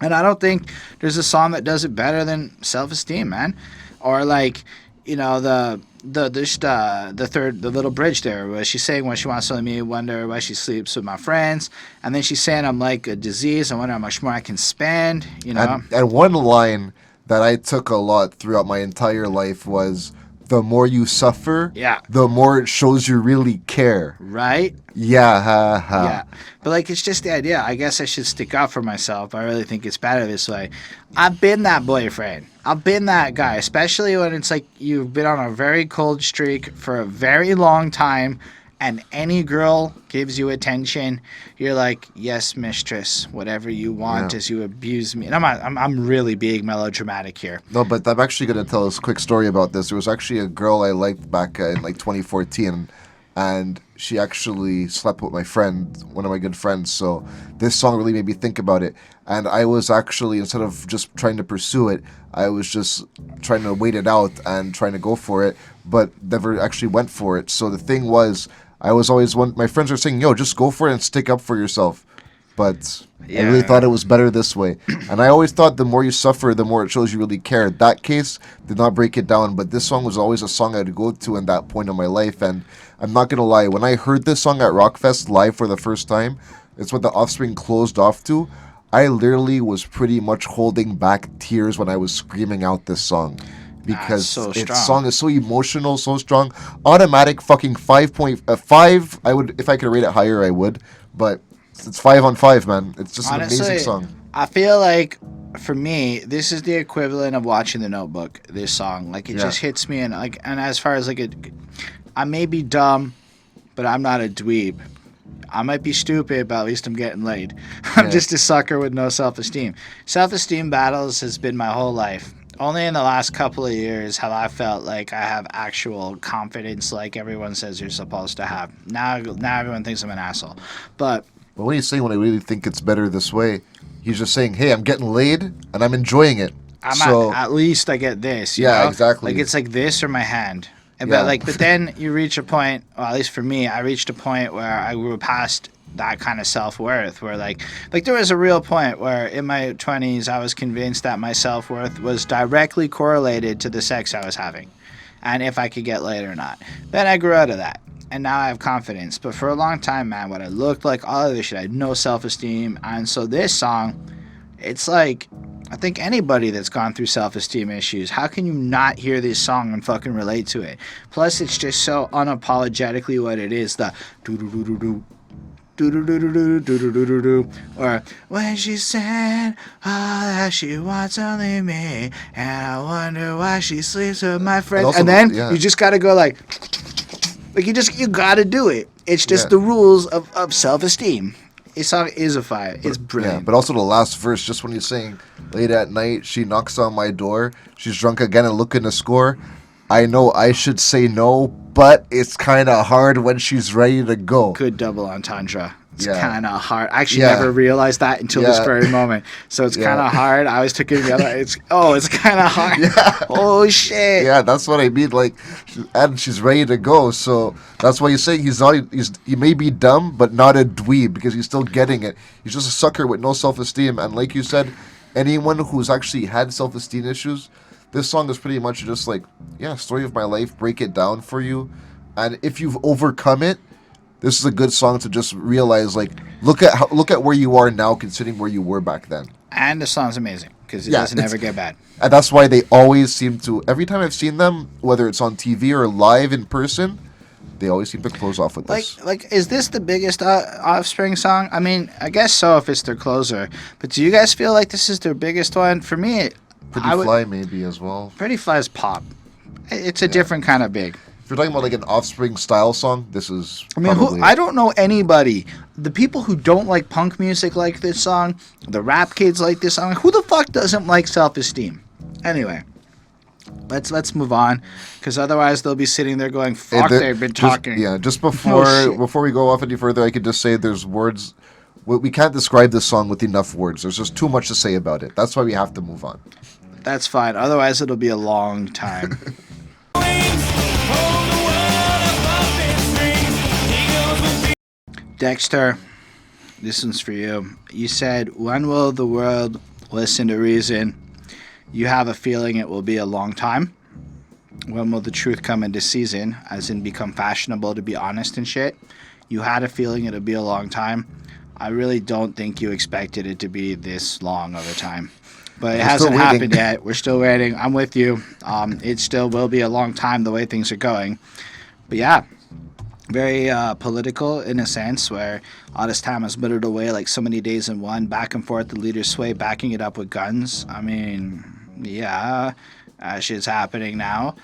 And I don't think there's a song that does it better than Self-Esteem, man. Or like, you know, the little bridge there where she's saying when she wants to let me wonder why she sleeps with my friends, and then she's saying I'm like a disease. I wonder how much more I can spend. You know. And one line that I took a lot throughout my entire life was, the more you suffer, the more it shows you really care. Right? Yeah, ha, ha. Yeah. But, like, it's just the idea. I guess I should stick up for myself. I really think it's better this way. I've been that boyfriend. I've been that guy, especially when it's like you've been on a very cold streak for a very long time, and any girl gives you attention, you're like, yes, mistress, whatever you want as you abuse me. And I'm really being melodramatic here. No, but I'm actually going to tell us a quick story about this. There was actually a girl I liked back in like 2014, and she actually slept with my friend, one of my good friends. So this song really made me think about it. And I was actually, instead of just trying to pursue it, I was just trying to wait it out and trying to go for it, but never actually went for it. So the thing was, I was always my friends were saying, yo, just go for it and stick up for yourself. But I really thought it was better this way. And I always thought the more you suffer, the more it shows you really care. That case did not break it down, but this song was always a song I'd go to in that point of my life. And I'm not going to lie, when I heard this song at Rockfest live for the first time, it's what the Offspring closed off to. I literally was pretty much holding back tears when I was screaming out this song. Because its song is so emotional, so strong. Automatic fucking 5.5. I would, if I could rate it higher, I would. But it's 5 on 5, man. It's just honestly, an amazing song. I feel like for me, this is the equivalent of watching The Notebook. This song, like it just hits me, and like, and as far as like I may be dumb, but I'm not a dweeb. I might be stupid, but at least I'm getting laid. I'm just a sucker with no self-esteem. Self-esteem battles has been my whole life. Only in the last couple of years have I felt like I have actual confidence like everyone says you're supposed to have. Now everyone thinks I'm an asshole. But what he's saying when I really think it's better this way, he's just saying, hey, I'm getting laid and I'm enjoying it. At least I get this. You know? Exactly. Like it's like this or my hand. But then you reach a point, well, at least for me, I reached a point where I grew past that kind of self-worth, where like there was a real point where in my 20s I was convinced that my self-worth was directly correlated to the sex I was having and if I could get laid or not. Then I grew out of that and now I have confidence, but for a long time, man, what I looked like, all of this shit, I had no self-esteem. And so this song, it's like, I think anybody that's gone through self-esteem issues, how can you not hear this song and fucking relate to it? Plus it's just so unapologetically what it is, the do-do-do-do-do, do-do-do-do-do-do-do-do-do, or when she said that she wants only me, and I wonder why she sleeps with my friends. And then you just gotta go like you gotta do it. It's just the rules of self-esteem. This song is a fire. It's brilliant. Yeah, but also the last verse, just when he's saying, late at night, she knocks on my door, she's drunk again and looking to score. I know I should say no, but it's kind of hard when she's ready to go. Good double entendre. It's kind of hard. I actually never realized that until this very moment. So it's kind of hard. I always took it the other. It's kind of hard. Oh shit. Yeah, that's what I mean. Like, and she's ready to go. So that's why he's saying he may be dumb, but not a dweeb because he's still getting it. He's just a sucker with no self-esteem. And like you said, anyone who's actually had self-esteem issues, this song is pretty much just like, story of my life, break it down for you. And if you've overcome it, this is a good song to just realize, like, look at where you are now considering where you were back then. And the song's amazing because it doesn't ever get bad. And that's why they always seem to, every time I've seen them, whether it's on TV or live in person, they always seem to close off with this. Like, is this the biggest Offspring song? I mean, I guess so if it's their closer. But do you guys feel like this is their biggest one? For me, Pretty Fly maybe as well. Pretty Fly is pop. It's a different kind of big. If you're talking about like an Offspring style song, this is. I mean, I don't know anybody. The people who don't like punk music like this song, the rap kids like this song. Who the fuck doesn't like Self-Esteem? Anyway, let's move on, because otherwise they'll be sitting there going, "Fuck, they've been talking." Just before we go off any further, I could just say there's words. We can't describe this song with enough words. There's just too much to say about it. That's why we have to move on. That's fine. Otherwise, it'll be a long time. Hold the world Dexter, this one's for you. You said, when will the world listen to reason? You have a feeling it will be a long time. When will the truth come into season, as in become fashionable to be honest and shit? You had a feeling it'll be a long time. I really don't think you expected it to be this long of a time. But it hasn't happened yet. We're still waiting. I'm with you. It still will be a long time the way things are going. But yeah, very political in a sense, where all this time has withered away like so many days in one. Back and forth, the leaders sway, backing it up with guns. I mean, yeah, shit's happening now.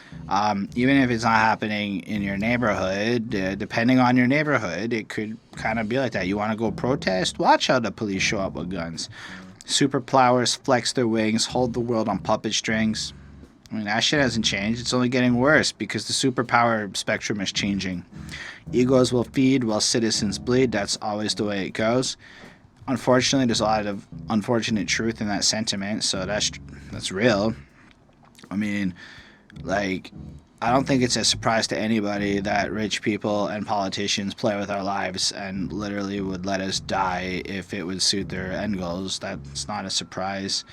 Even if it's not happening in your neighborhood, depending on your neighborhood, it could kind of be like that. You want to go protest? Watch how the police show up with guns. Superpowers flex their wings, hold the world on puppet strings. I mean, that shit hasn't changed. It's only getting worse because the superpower spectrum is changing. Egos will feed while citizens bleed. That's always the way it goes. Unfortunately, there's a lot of unfortunate truth in that sentiment, so that's real. I mean, like, I don't think it's a surprise to anybody that rich people and politicians play with our lives and literally would let us die if it would suit their end goals. That's not a surprise.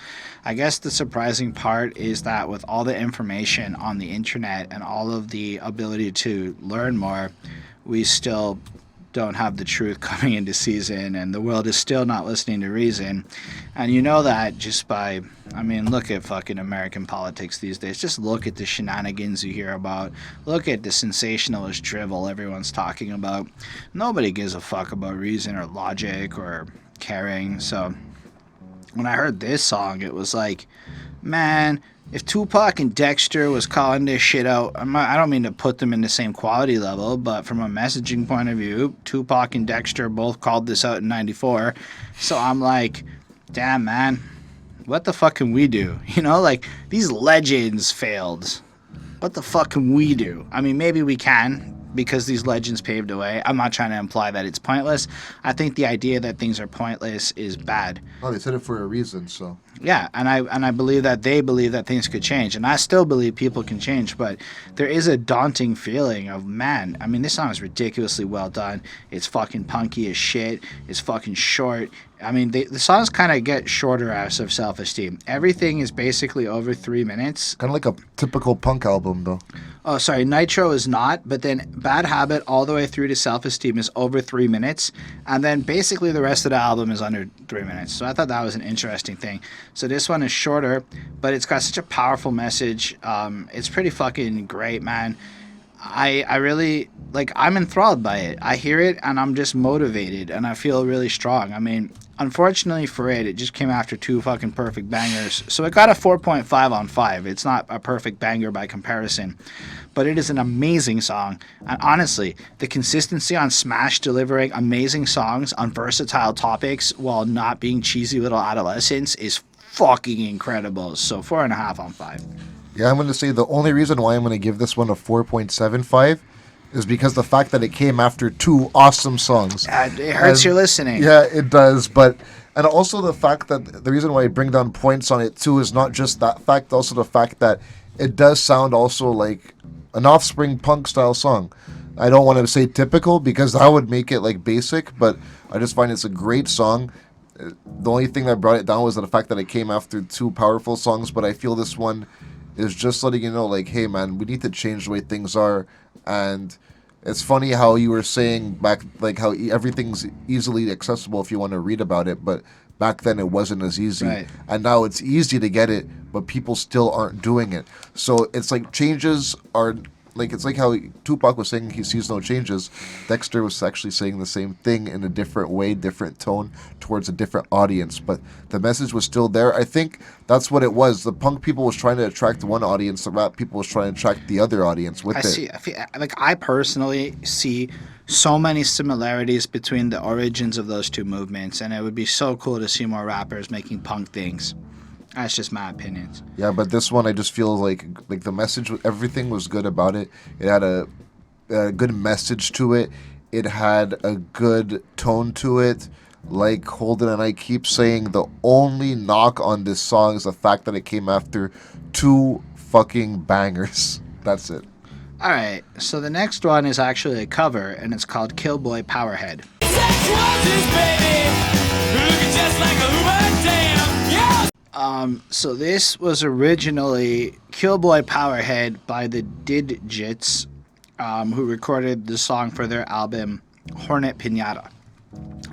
I guess the surprising part is that with all the information on the internet and all of the ability to learn more, we still don't have the truth coming into season, and the world is still not listening to reason. And you know that just by, I mean, look at fucking American politics these days. Just look at the shenanigans you hear about. Look at the sensationalist drivel everyone's talking about. Nobody gives a fuck about reason or logic or caring. So when I heard this song, it was like, man, if Tupac and Dexter was calling this shit out, I don't mean to put them in the same quality level, but from a messaging point of view, Tupac and Dexter both called this out in 94. So I'm like, damn, man, what the fuck can we do? You know, like, these legends failed. What the fuck can we do? I mean, maybe we can, because these legends paved the way. I'm not trying to imply that it's pointless. I think the idea that things are pointless is bad. Oh, they said it for a reason, so. Yeah, and I believe that they believe that things could change, and I still believe people can change, but there is a daunting feeling of, man, I mean, this song is ridiculously well done. It's fucking punky as shit. It's fucking short. I mean, the songs kind of get shorter as of Self-Esteem. Everything is basically over 3 minutes. Kind of like a typical punk album, though. Oh, sorry, Nitro is not, but then Bad Habit all the way through to Self-Esteem is over 3 minutes, and then basically the rest of the album is under 3 minutes. So I thought that was an interesting thing. So this one is shorter, but it's got such a powerful message. It's pretty fucking great, man. I really, like, I'm enthralled by it. I hear it, and I'm just motivated, and I feel really strong. I mean, unfortunately for it just came after two fucking perfect bangers. So it got a 4.5 on 5. It's not a perfect banger by comparison, but it is an amazing song. And honestly, the consistency on Smash delivering amazing songs on versatile topics while not being cheesy little adolescents is fucking incredible. So 4.5 on 5. Yeah, I'm going to say the only reason why I'm going to give this one a 4.75 is because the fact that it came after two awesome songs. It hurts your listening. Yeah, it does. And also the fact that the reason why I bring down points on it too is not just that fact, also the fact that it does sound also like an Offspring punk style song. I don't want to say typical because that would make it like basic, but I just find it's a great song. The only thing that brought it down was the fact that it came after two powerful songs, but I feel this one is just letting you know, like, hey, man, we need to change the way things are. And it's funny how you were saying back, like, how everything's easily accessible if you want to read about it, but back then it wasn't as easy. Right. And now it's easy to get it, but people still aren't doing it. So it's like changes are... Like, it's like how Tupac was saying he sees no changes. Dexter was actually saying the same thing in a different way, different tone, towards a different audience. But the message was still there. I think that's what it was. The punk people was trying to attract one audience. The rap people was trying to attract the other audience with it. I personally see so many similarities between the origins of those two movements. And it would be so cool to see more rappers making punk things. That's just my opinions. Yeah, but this one I just feel like the message, everything was good about it. It had a good message to it. It had a good tone to it. Like Holden and I keep saying, the only knock on this song is the fact that it came after two fucking bangers. That's it. All right, so the next one is actually a cover, and it's called Killboy Powerhead. So this was originally Killboy Powerhead by the Digits, who recorded the song for their album Hornet Pinata.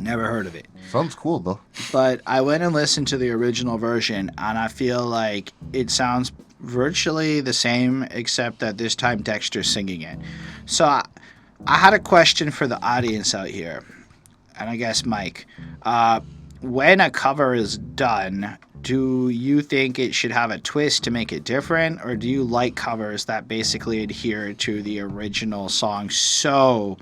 Never heard of it. Sounds cool though. But I went and listened to the original version, and I feel like it sounds virtually the same, except that this time Dexter's singing it. So I had a question for the audience out here, and I guess Mike. When a cover is done, do you think it should have a twist to make it different, or do you like covers that basically adhere to the original song so,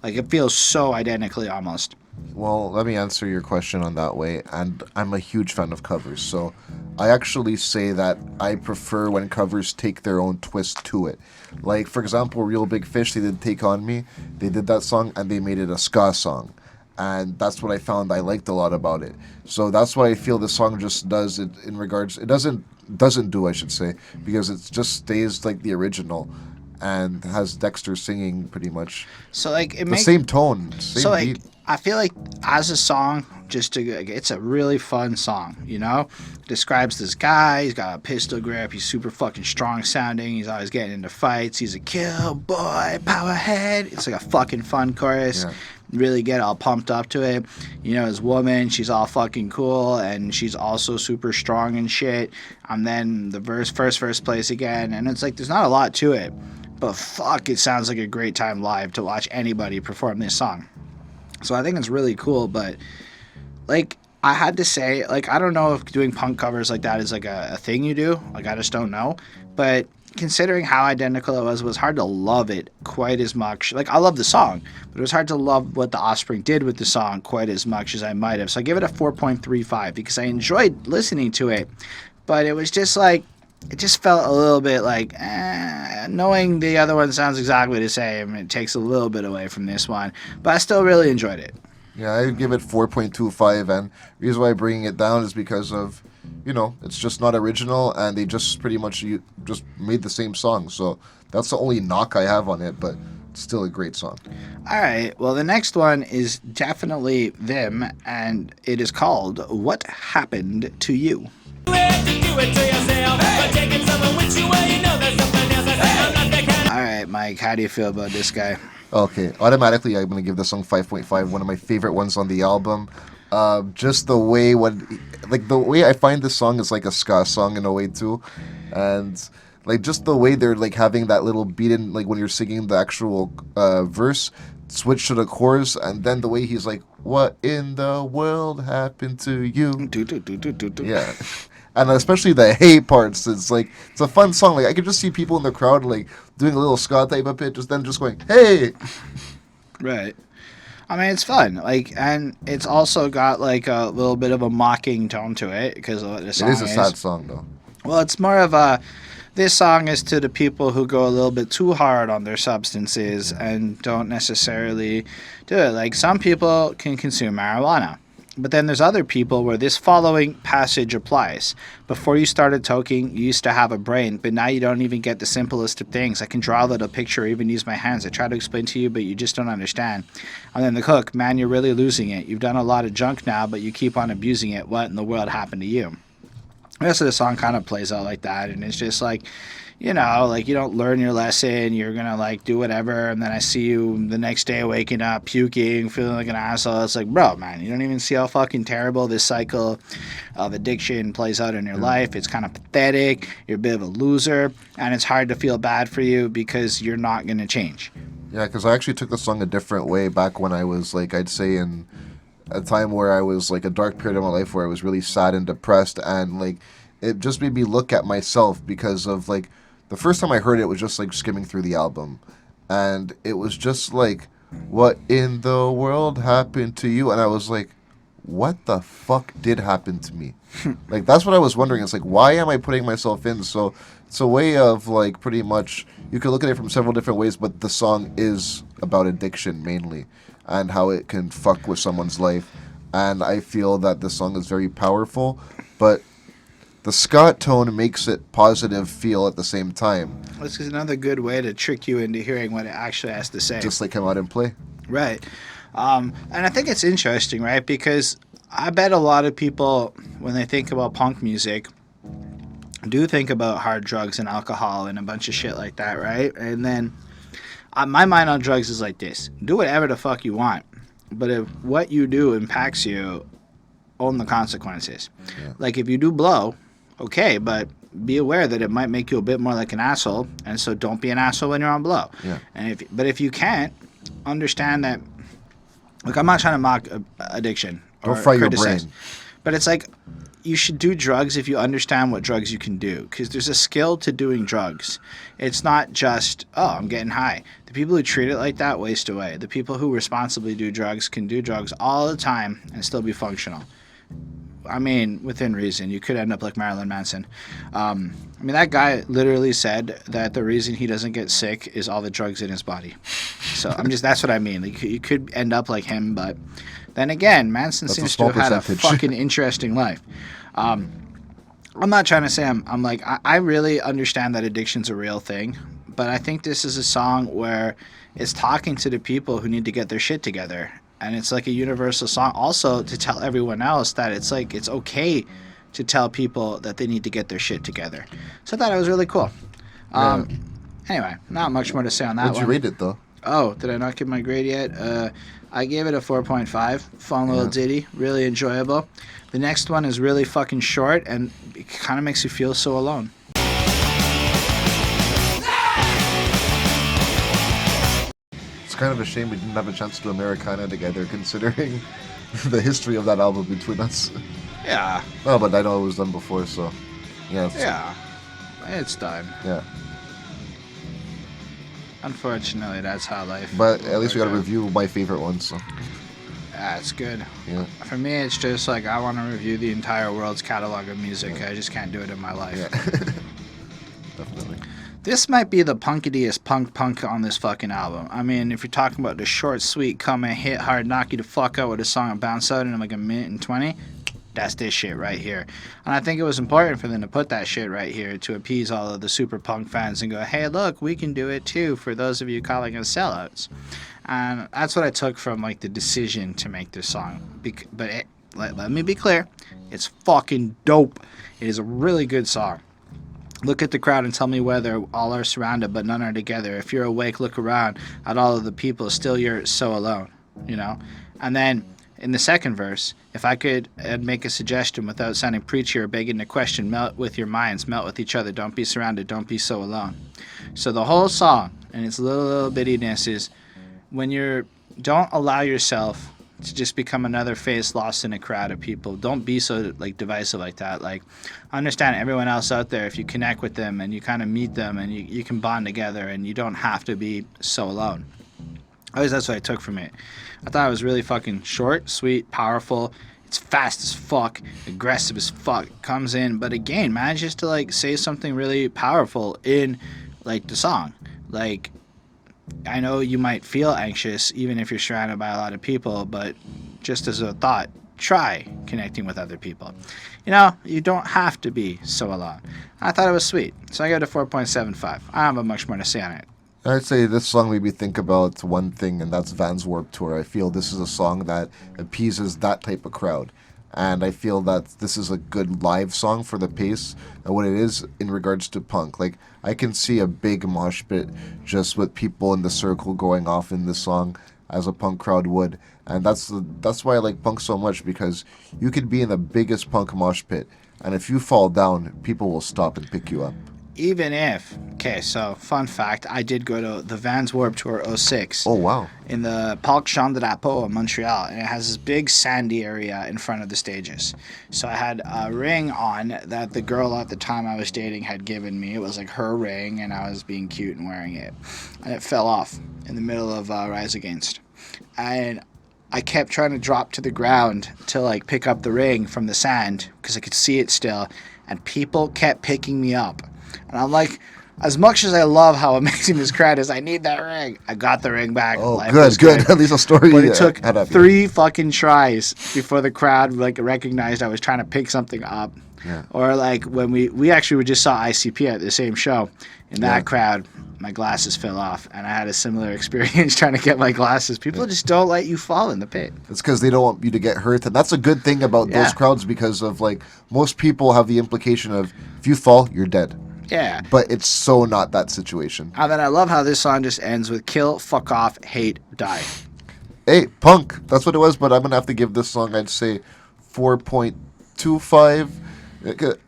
like, it feels so identically almost? Well, let me answer your question on that way, and I'm a huge fan of covers, so I actually say that I prefer when covers take their own twist to it. Like, for example, Real Big Fish, they did Take On Me, they did that song, and they made it a ska song. And that's what I found I liked a lot about it. So that's what I feel the song just does it in regards. It doesn't do, I should say, because it just stays like the original, and has Dexter singing pretty much. So like the same tone, same so like beat. I feel like as a song, it's a really fun song. You know, describes this guy. He's got a pistol grip. He's super fucking strong sounding. He's always getting into fights. He's a Killboy Powerhead. It's like a fucking fun chorus. Yeah. Really get all pumped up to it. You know, his woman, she's all fucking cool, and she's also super strong and shit. And then the first verse plays again, and it's like there's not a lot to it, but fuck, it sounds like a great time live to watch anybody perform this song. So I think it's really cool, but like I had to say, like, I don't know if doing punk covers like that is like a thing you do. Like, I just don't know. But considering how identical it was hard to love it quite as much. Like, I love the song, but it was hard to love what the Offspring did with the song quite as much as I might have. So I give it a 4.35 because I enjoyed listening to it, but it was just like, it just felt a little bit like, knowing the other one sounds exactly the same, it takes a little bit away from this one, but I still really enjoyed it. Yeah, I give it 4.25, and the reason why I'm bringing it down is because of, you know, it's just not original, and they just pretty much just made the same song. So that's the only knock I have on it, but it's still a great song. All right, well, the next one is definitely them, and it is called What Happened to You. All right, Mike, how do you feel about this guy? Okay, automatically I'm going to give this song 5.5, one of my favorite ones on the album. Just the way the way I find this song is like a ska song in a way too, and like just the way they're like having that little beat in, like when you're singing the actual verse, switch to the chorus, and then the way he's like, "What in the world happened to you?" Yeah. And especially the hey parts, it's a fun song. Like I could just see people in the crowd like doing a little ska type of pitch, just going hey. Right. I mean, it's fun. Like, and it's also got like a little bit of a mocking tone to it because of what the song is. It is a sad song though. Well, it's more of a. This song is to the people who go a little bit too hard on their substances and don't necessarily do it. Like some people can consume marijuana. But then there's other people where this following passage applies. Before you started toking, you used to have a brain, but now you don't even get the simplest of things. I can draw a little picture or even use my hands. I try to explain to you, but you just don't understand. And then the hook, man, you're really losing it. You've done a lot of junk now, but you keep on abusing it. What in the world happened to you? The rest of the song kind of plays out like that, and it's just like, you know, like you don't learn your lesson, you're gonna like do whatever, and then I see you the next day waking up, puking, feeling like an asshole. It's like, bro, man, you don't even see how fucking terrible this cycle of addiction plays out in your life. It's kind of pathetic, you're a bit of a loser, and it's hard to feel bad for you because you're not gonna change. Yeah, because I actually took the song a different way back when I was like, I'd say in a time where I was like a dark period of my life where I was really sad and depressed, and like it just made me look at myself because of like the first time I heard it was just like skimming through the album, and it was just like, what in the world happened to you? And I was like, what the fuck did happen to me? Like that's what I was wondering. It's like, why am I putting myself in? So it's a way of like pretty much you could look at it from several different ways, but the song is about addiction mainly and how it can fuck with someone's life. And I feel that the song is very powerful, but the ska tone makes it positive feel at the same time. This is another good way to trick you into hearing what it actually has to say. Just like Come Out and Play. Right. And I think it's interesting, right? Because I bet a lot of people, when they think about punk music, do think about hard drugs and alcohol and a bunch of shit like that, right? And then my mind on drugs is like this: do whatever the fuck you want, but if what you do impacts you, own the consequences. Yeah. Like if you do blow, okay, but be aware that it might make you a bit more like an asshole, and so don't be an asshole when you're on blow. Yeah. And if you can't, understand that. Look, I'm not trying to mock addiction or Don't fry your criticize, brain. but it's like you should do drugs if you understand what drugs you can do, because there's a skill to doing drugs. It's not just, oh, I'm getting high. The people who treat it like that waste away. The people who responsibly do drugs can do drugs all the time and still be functional. I mean, within reason. You could end up like Marilyn Manson. I mean, that guy literally said that the reason he doesn't get sick is all the drugs in his body. So that's what I mean. Like, you could end up like him, but then again, Manson That's a seems to small have had a percentage. fucking interesting life. I'm not trying to say I'm like, I really understand that addiction's a real thing, but I think this is a song where it's talking to the people who need to get their shit together. And it's like a universal song also to tell everyone else that it's like it's okay to tell people that they need to get their shit together. So I thought it was really cool. Yeah. Anyway, not much more to say on that What'd one. you rate it though? Oh, did I not give my grade yet? I gave it a 4.5. Fun little ditty. Really enjoyable. The next one is really fucking short, and it kind of makes you feel so alone. It's kind of a shame we didn't have a chance to do Americana together, considering the history of that album between us. Yeah. No, but I know it was done before, so yeah. Yeah. It's done. Yeah. Unfortunately, that's how life. But at least we got to works out. review my favorite one, so Yeah, it's good. yeah. For me, it's just like I want to review the entire world's catalog of music. I just can't do it in my life. Yeah. Definitely. This might be the punketiest punk on this fucking album. I mean, if you're talking about the short, sweet, come and hit hard, knock you the fuck out with a song and bounce out in like a minute and 20, that's this shit right here. And I think it was important for them to put that shit right here to appease all of the super punk fans and go, hey, look, we can do it too for those of you calling us sellouts. And that's what I took from like the decision to make this song. But let me be clear, it's fucking dope. It is a really good song. Look at the crowd and tell me whether all are surrounded but none are together. If you're awake, look around at all of the people. Still you're so alone, you know? And then in the second verse, if I could make a suggestion without sounding preachy or begging the question, melt with your minds, melt with each other. Don't be surrounded. Don't be so alone. So the whole song and its little bittiness is when don't allow yourself to just become another face lost in a crowd of people. Don't be so like divisive like that. Like, understand everyone else out there. If you connect with them and you kind of meet them and you can bond together and you don't have to be so alone. At least that's what I took from it. I thought it was really fucking short, sweet, powerful. It's fast as fuck, aggressive as fuck. Comes in, but again, manages to like say something really powerful in like the song. Like, I know you might feel anxious even if you're surrounded by a lot of people, but just as a thought, try connecting with other people. You know, you don't have to be so alone. I thought it was sweet, so I gave it a 4.75. I don't have much more to say on it. I'd say this song made me think about one thing, and that's Van's Warped Tour. I feel this is a song that appeases that type of crowd. And I feel that this is a good live song for the pace and what it is in regards to punk. Like, I can see a big mosh pit just with people in the circle going off in this song as a punk crowd would. And that's why I like punk so much, because you could be in the biggest punk mosh pit, and if you fall down, people will stop and pick you up. Even if, okay, so fun fact, I did go to the Vans Warped Tour 06. Oh, wow. In the Parc Jean Drapeau in Montreal, and it has this big sandy area in front of the stages. So I had a ring on that the girl at the time I was dating had given me. It was like her ring, and I was being cute and wearing it. And it fell off in the middle of Rise Against. And I kept trying to drop to the ground to like pick up the ring from the sand because I could see it still, and people kept picking me up. And I'm like, as much as I love how amazing this crowd is, I need that ring. I got the ring back. Oh, Life was good. At least a story. But it took had up, 3 fucking tries before the crowd like recognized I was trying to pick something up. Yeah. Or like when we actually just saw ICP at the same show, and that crowd, my glasses fell off, and I had a similar experience trying to get my glasses. People just don't let you fall in the pit. It's because they don't want you to get hurt, and that's a good thing about those crowds, because of like most people have the implication of if you fall, you're dead. Yeah. But it's so not that situation. And then I love how this song just ends with kill, fuck off, hate, die. Hey, punk. That's what it was, but I'm going to have to give this song, I'd say, 4.25.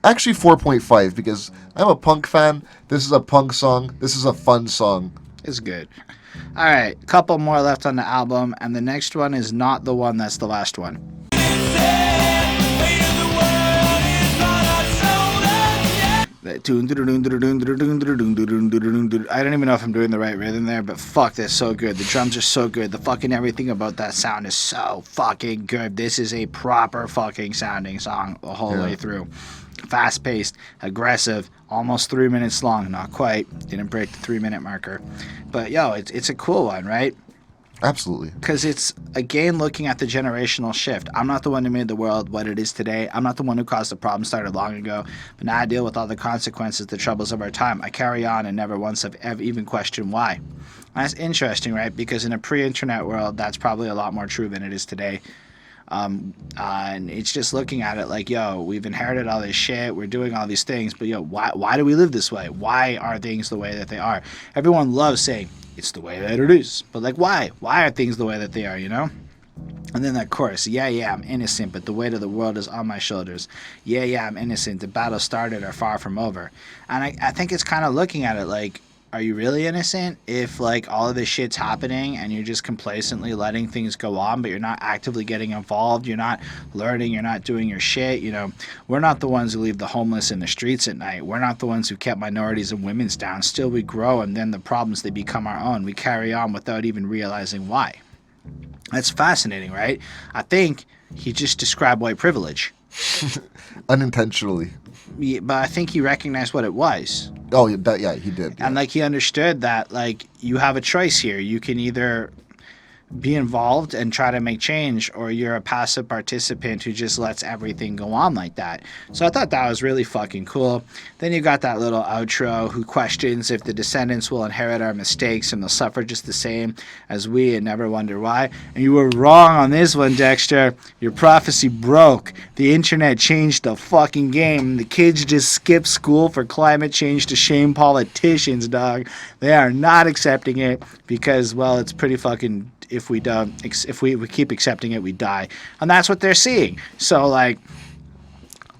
Actually, 4.5, because I'm a punk fan. This is a punk song. This is a fun song. It's good. All right, couple more left on the album, and the next one is not the one that's the last one. I don't even know if I'm doing the right rhythm there, but fuck, that's so good. The drums are so good. The fucking everything about that sound is so fucking good. This is a proper fucking sounding song the whole way through. Fast-paced, aggressive, almost 3 minutes long. Not quite. Didn't break the 3-minute marker. But, yo, it's a cool one, right? Absolutely. Because it's, again, looking at the generational shift. I'm not the one who made the world what it is today. I'm not the one who caused the problem, started long ago. But now I deal with all the consequences, the troubles of our time. I carry on and never once have ever even questioned why. And that's interesting, right? Because in a pre-internet world, that's probably a lot more true than it is today. And it's just looking at it like, yo, we've inherited all this shit. We're doing all these things. But, yo, why do we live this way? Why are things the way that they are? Everyone loves saying, it's the way that it is. But, like, why? Why are things the way that they are, you know? And then that chorus, yeah, I'm innocent, but the weight of the world is on my shoulders. Yeah, I'm innocent. The battle started or far from over. And I think it's kind of looking at it like, are you really innocent if, like, all of this shit's happening and you're just complacently letting things go on, but you're not actively getting involved, you're not learning, you're not doing your shit, you know? We're not the ones who leave the homeless in the streets at night. We're not the ones who kept minorities and women's down. Still, we grow, and then the problems, they become our own. We carry on without even realizing why. That's fascinating, right? I think he just described white privilege. Unintentionally. Yeah, but I think he recognized what it was. Oh, he did. Yeah. And, like, he understood that, like, you have a choice here. You can either be involved and try to make change, or you're a passive participant who just lets everything go on like that. So I thought that was really fucking cool. Then you got that little outro who questions if the descendants will inherit our mistakes and they'll suffer just the same as we and never wonder why. And you were wrong on this one, Dexter. Your prophecy broke. The internet changed the fucking game. The kids just skip school for climate change to shame politicians, dog. They are not accepting it because, well, it's pretty fucking... If we keep accepting it, we die. And that's what they're seeing. So, like,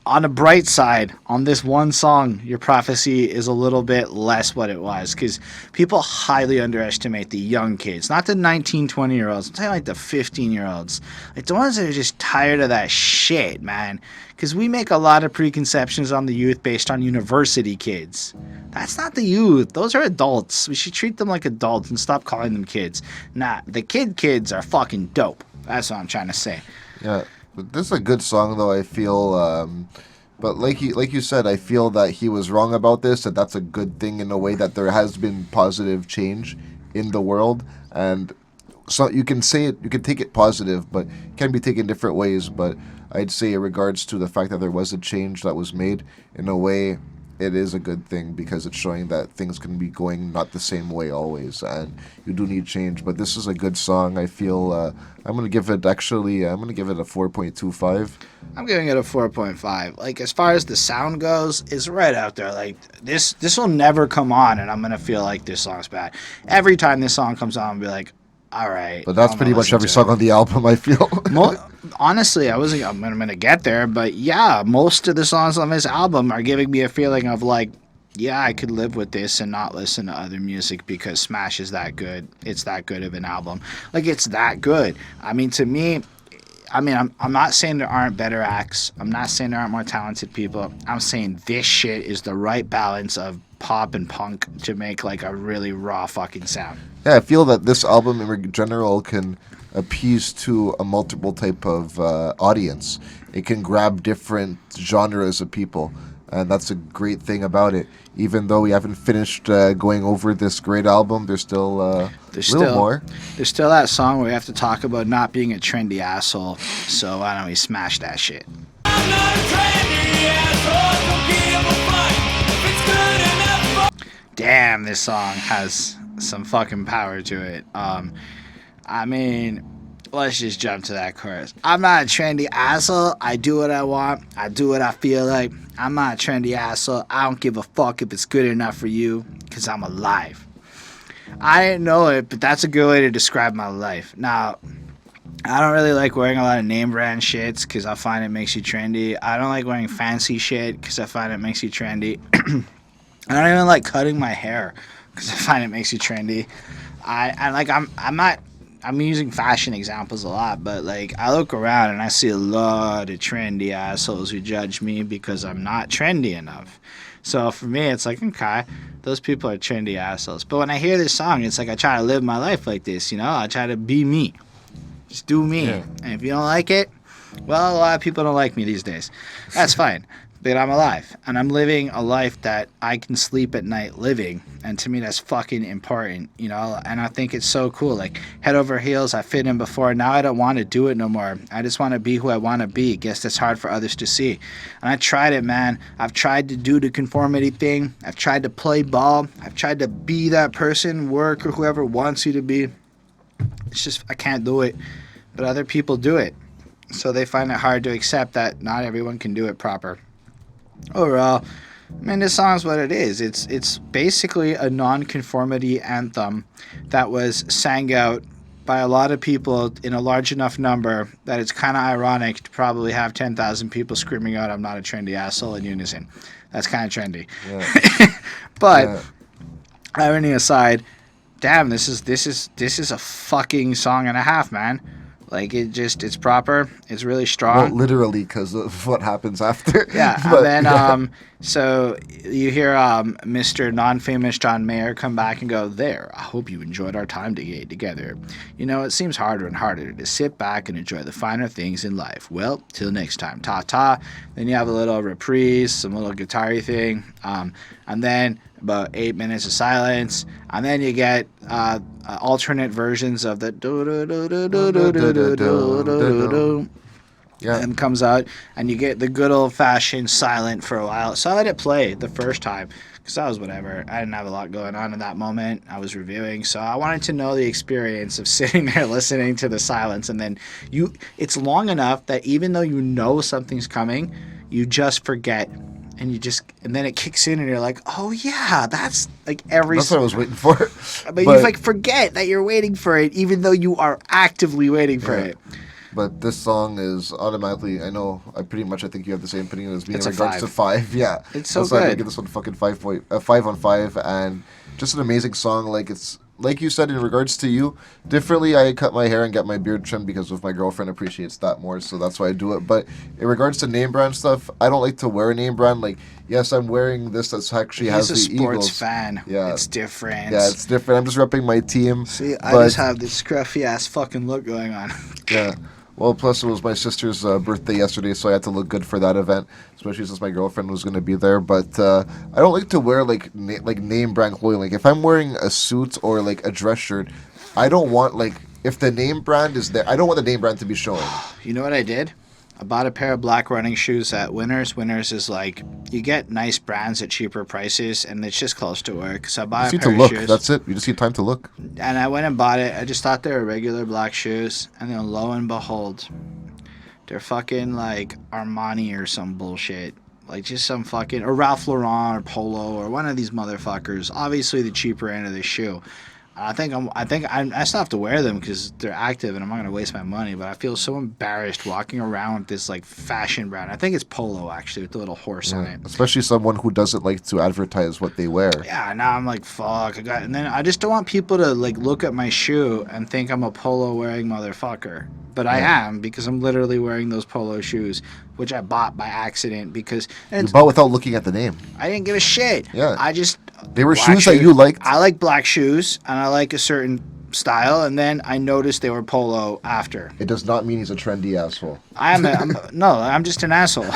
on the bright side, on this one song, your prophecy is a little bit less what it was. Because people highly underestimate the young kids. Not the 19, 20-year-olds. I'm talking like the 15-year-olds. Like, the ones that are just tired of that shit, man. Because we make a lot of preconceptions on the youth based on university kids. That's not the youth. Those are adults. We should treat them like adults and stop calling them kids. Nah, the kids are fucking dope. That's what I'm trying to say. Yeah, but this is a good song, though, I feel. But like you said, I feel that he was wrong about this, and that's a good thing in a way that there has been positive change in the world. And so you can say it, you can take it positive, but it can be taken different ways. But I'd say in regards to the fact that there was a change that was made, in a way, it is a good thing because it's showing that things can be going not the same way always, and you do need change. But this is a good song. I feel I'm gonna give it a 4.25. I'm giving it a 4.5. Like, as far as the sound goes, it's right out there. Like, this will never come on, and I'm gonna feel like this song's bad. Every time this song comes on, I'll be like, all right. But that's pretty much every song on the album, I feel. Honestly, I'm going to get there, but yeah, most of the songs on this album are giving me a feeling of like, yeah, I could live with this and not listen to other music because Smash is that good. It's that good of an album. Like, it's that good. I mean, to me, I'm not saying there aren't better acts. I'm not saying there aren't more talented people. I'm saying this shit is the right balance of pop and punk to make like a really raw fucking sound. Yeah, I feel that this album in general can appease to a multiple type of audience. It can grab different genres of people, and that's a great thing about it. Even though we haven't finished going over this great album, there's still more. There's still that song where we have to talk about not being a trendy asshole, so why don't we smash that shit? I'm not a trendy asshole, don't give a fuck if it's good enough. damn, this song has some fucking power to it. I mean, let's just jump to that chorus. I'm not a trendy asshole. I do what I want. I do what I feel like. I'm not a trendy asshole. I don't give a fuck if it's good enough for you, because I'm alive. I didn't know it, but that's a good way to describe my life. Now, I don't really like wearing a lot of name brand shits because I find it makes you trendy. I don't like wearing fancy shit because I find it makes you trendy. I don't even like cutting my hair because I find it makes you trendy. I'm using fashion examples a lot, but like I look around and I see a lot of trendy assholes who judge me because I'm not trendy enough. So for me, it's like, okay, those people are trendy assholes. But when I hear this song, it's like I try to live my life like this, you know? I try to be me. Just do me. Yeah. And if you don't like it, well, a lot of people don't like me these days. That's fine. But I'm alive. And I'm living a life that I can sleep at night living. And to me, that's fucking important, you know? And I think it's so cool. Like, head over heels, I fit in before. Now I don't want to do it no more. I just want to be who I want to be. Guess that's hard for others to see. And I tried it, man. I've tried to do the conformity thing. I've tried to play ball. I've tried to be that person, work, or whoever wants you to be. It's just, I can't do it. But other people do it. So they find it hard to accept that not everyone can do it proper. Overall, I mean, this song's what it is. It's basically a non-conformity anthem that was sang out by a lot of people in a large enough number that it's kind of ironic to probably have 10,000 people screaming out, "I'm not a trendy asshole" in unison. That's kind of trendy. Yeah. But irony aside, damn, this is a fucking song and a half, man. Like, it's proper. It's really strong. Well, literally, because of what happens after. Yeah, but, and then, so you hear Mr. Non-Famous John Mayer come back and go, "There, I hope you enjoyed our time together. You know, it seems harder and harder to sit back and enjoy the finer things in life. Well, till next time, ta-ta." Then you have a little reprise, some little guitar-y thing, and then about 8 minutes of silence, and then you get alternate versions of the do-do-do-do-do-do-do-do-do. Yeah. And comes out, and you get the good old-fashioned silent for a while. So I let it play the first time, because that was whatever. I didn't have a lot going on in that moment. I was reviewing, so I wanted to know the experience of sitting there listening to the silence, and then it's long enough that even though you know something's coming, you just forget. And then it kicks in, and you're like, "Oh yeah, that's like every." That's what I was waiting for. But you like forget that you're waiting for it, even though you are actively waiting for it. But this song is automatically. I think you have the same opinion as me in regards to 5. Yeah, it's so good. I give this one fucking 5 on 5, and just an amazing song. Like it's. Like you said, in regards to you, differently, I cut my hair and get my beard trimmed because of my girlfriend appreciates that more, so that's why I do it. But in regards to name brand stuff, I don't like to wear a name brand. Like, yes, I'm wearing this that's actually has the Eagles. He's a sports fan. Yeah. It's different. Yeah, it's different. I'm just repping my team. See, I just have this scruffy-ass fucking look going on. Yeah. Well, plus it was my sister's birthday yesterday, so I had to look good for that event, especially since my girlfriend was going to be there. But I don't like to wear like name brand clothing. Like if I'm wearing a suit or like a dress shirt, I don't want if the name brand is there, I don't want the name brand to be showing. You know what I did? I bought a pair of black running shoes at Winners. Winners is like, you get nice brands at cheaper prices, and it's just close to work. So I bought a pair of shoes. That's it. You just need time to look. And I went and bought it. I just thought they were regular black shoes. And then lo and behold, they're fucking like Armani or some bullshit. Like just some fucking, or Ralph Lauren or Polo or one of these motherfuckers. Obviously the cheaper end of the shoe. I still have to wear them because they're active and I'm not going to waste my money, but I feel so embarrassed walking around with this like fashion brand. I think it's Polo actually with the little horse on it. Especially someone who doesn't like to advertise what they wear. Yeah, now I'm like, fuck. And then I just don't want people to like look at my shoe and think I'm a Polo wearing motherfucker. But I am, because I'm literally wearing those Polo shoes, which I bought by accident because... You bought without looking at the name. I didn't give a shit. Yeah. They were shoes that you liked? I like black shoes, and I like a certain style, and then I noticed they were Polo after. It does not mean he's a trendy asshole. I'm just an asshole.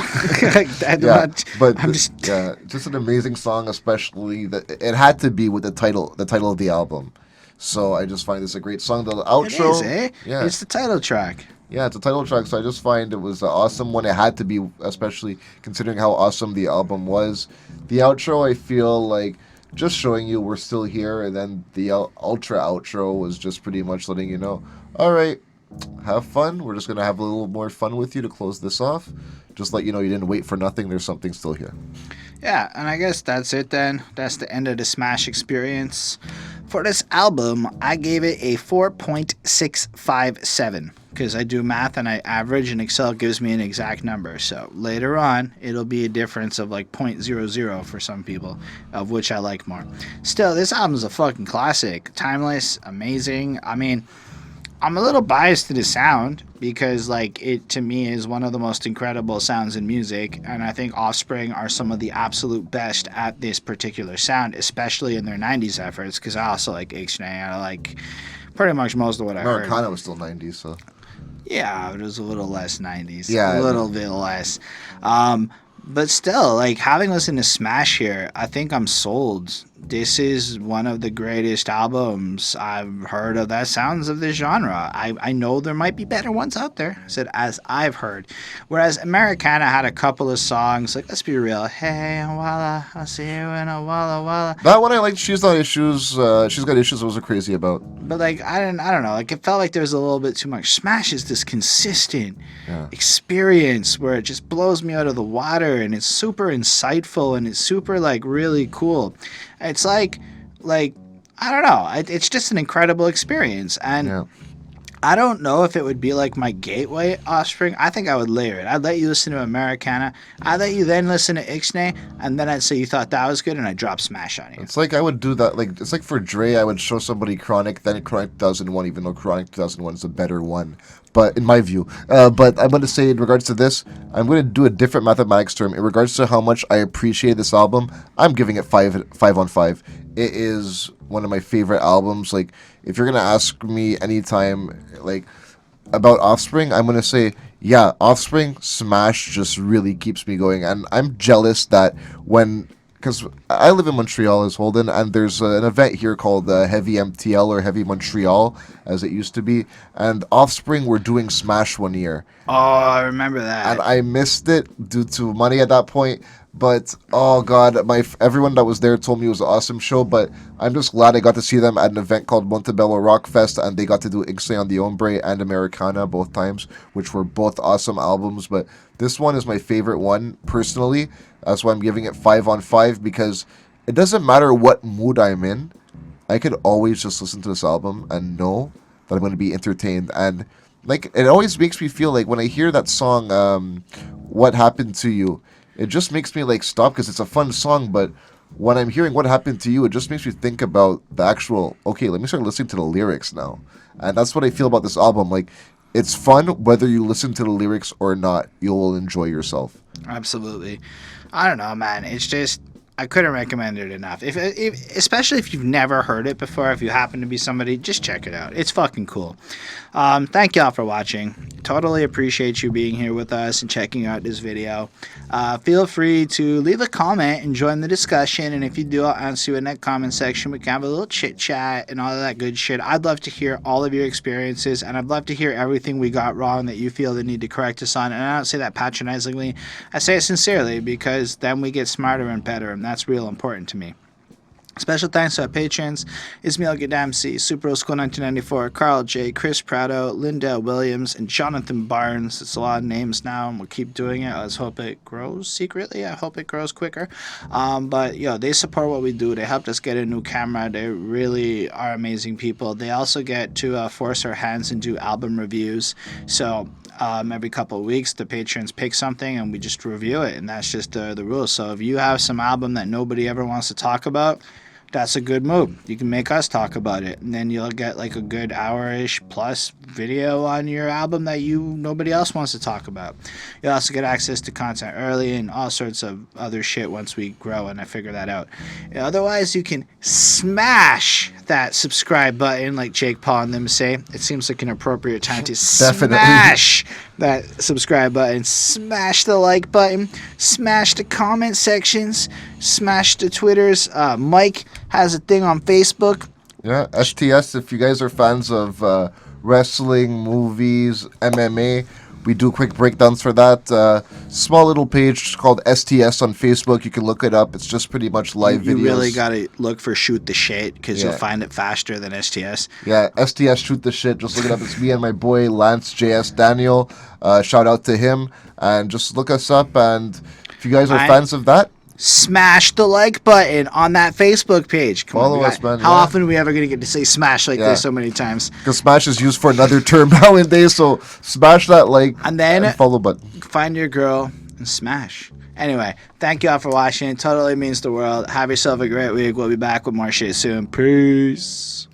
Just an amazing song, especially that it had to be with the title of the album. So I just find this a great song. The outro, it is, eh? Yeah, it's the title track. Yeah, it's a title track. So I just find it was an awesome one. It had to be, especially considering how awesome the album was. The outro, I feel like just showing you we're still here. And then the ultra outro was just pretty much letting you know, all right, have fun. We're just going to have a little more fun with you to close this off. Just let you know you didn't wait for nothing. There's something still here. Yeah, and I guess that's it then. That's the end of the Smash experience. For this album, I gave it a 4.657 because I do math and I average and Excel gives me an exact number. So later on, it'll be a difference of like 0.00 for some people, of which I like more. Still, this album's a fucking classic. Timeless, amazing. I mean, I'm a little biased to the sound because, like, it to me is one of the most incredible sounds in music, and I think Offspring are some of the absolute best at this particular sound, especially in their 90s efforts, because I also like Ixnay. I like pretty much most of what I heard. Americana was still 90s, so. Yeah, it was a little less 90s. Yeah. A little bit less. But still, like, having listened to Smash here, I think I'm sold. This is one of the greatest albums I've heard of that sounds of this genre. I know there might be better ones out there, I said, as I've heard. Whereas Americana had a couple of songs, like, let's be real. Hey, Walla, I'll see you in a Walla Walla. That one I liked. She's Got Issues. She's Got Issues I was crazy about. But, like, I don't know. Like, it felt like there was a little bit too much. Smash is this consistent experience where it just blows me out of the water, and it's super insightful, and it's super, like, really cool. It's like I don't know. It's just an incredible experience, and I don't know if it would be like my gateway Offspring. I think I would layer it. I'd let you listen to Americana. I'd let you then listen to Ixnay, and then I'd say you thought that was good, and I'd drop Smash on you. It's like I would do that. Like it's like for Dre, I would show somebody Chronic, then Chronic 2001, even though Chronic 2001 is a better one. But in my view, but I'm going to say in regards to this, I'm going to do a different mathematics term. In regards to how much I appreciate this album, I'm giving it 5 on 5. It is one of my favorite albums. Like, if you're going to ask me anytime, like, about Offspring, I'm going to say, yeah, Offspring, Smash just really keeps me going. And I'm jealous that because I live in Montreal as Holden, and there's an event here called Heavy MTL or Heavy Montreal, as it used to be, and Offspring were doing Smash one year. Oh, I remember that. And I missed it due to money at that point, but oh god, everyone that was there told me it was an awesome show, but I'm just glad I got to see them at an event called Montebello Rock Fest, and they got to do Ixnay on the Hombre and Americana both times, which were both awesome albums, but this one is my favorite one, personally. That's why I'm giving it 5 on 5, because it doesn't matter what mood I'm in. I could always just listen to this album and know that I'm going to be entertained. And like, it always makes me feel like when I hear that song, What Happened to You, it just makes me like stop, because it's a fun song. But when I'm hearing What Happened to You, it just makes me think about the actual, okay, let me start listening to the lyrics now. And that's what I feel about this album. Like, it's fun whether you listen to the lyrics or not. You will enjoy yourself. Absolutely. I don't know, man. It's just, I couldn't recommend it enough. If especially if you've never heard it before, if you happen to be somebody, just check it out. It's fucking cool. Thank y'all for watching. Totally appreciate you being here with us and checking out this video. Feel free to leave a comment and join the discussion. And if you do, I'll answer you in that comment section. We can have a little chit chat and all of that good shit. I'd love to hear all of your experiences, and I'd love to hear everything we got wrong that you feel the need to correct us on. And I don't say that patronizingly. I say it sincerely, because then we get smarter and better, and that's real important to me. Special thanks to our patrons: Ismail Gadamsi, Super Old School 1994, Carl J, Chris Prado, Linda Williams, and Jonathan Barnes. It's a lot of names now, and we'll keep doing it. Let's hope it grows secretly. I hope it grows quicker. But they support what we do. They helped us get a new camera. They really are amazing people. They also get to force our hands and do album reviews. So every couple of weeks, the patrons pick something and we just review it, and that's just the rules. So if you have some album that nobody ever wants to talk about, that's a good move. You can make us talk about it, and then you'll get like a good hour-ish plus video on your album that nobody else wants to talk about. You'll also get access to content early and all sorts of other shit once we grow and I figure that out. Otherwise, you can smash that subscribe button, like Jake Paul and them say. It seems like an appropriate time to smash that subscribe button, smash the like button, smash the comment sections, smash the Twitters. Mike has a thing on Facebook. Yeah, STS, if you guys are fans of wrestling, movies, MMA, We do quick breakdowns for that. Small little page called STS on Facebook. You can look it up. It's just pretty much live You videos. really got to look for Shoot the Shit because Yeah. you'll find it faster than STS. Yeah, STS Shoot the Shit. Just look it up. It's me and my boy Lance JS Daniel. Shout out to him. And just look us up. And if you guys are fans of that, smash the like button on that Facebook page. Come Follow on, us, man. How Yeah. often are we ever going to get to say smash like Yeah. this so many times? because Smash is used for another term nowadays. So smash that like And then follow button. find your girl and smash. Anyway, thank you all for watching. It totally means the world. Have yourself a great week. We'll be back with more shit soon. Peace.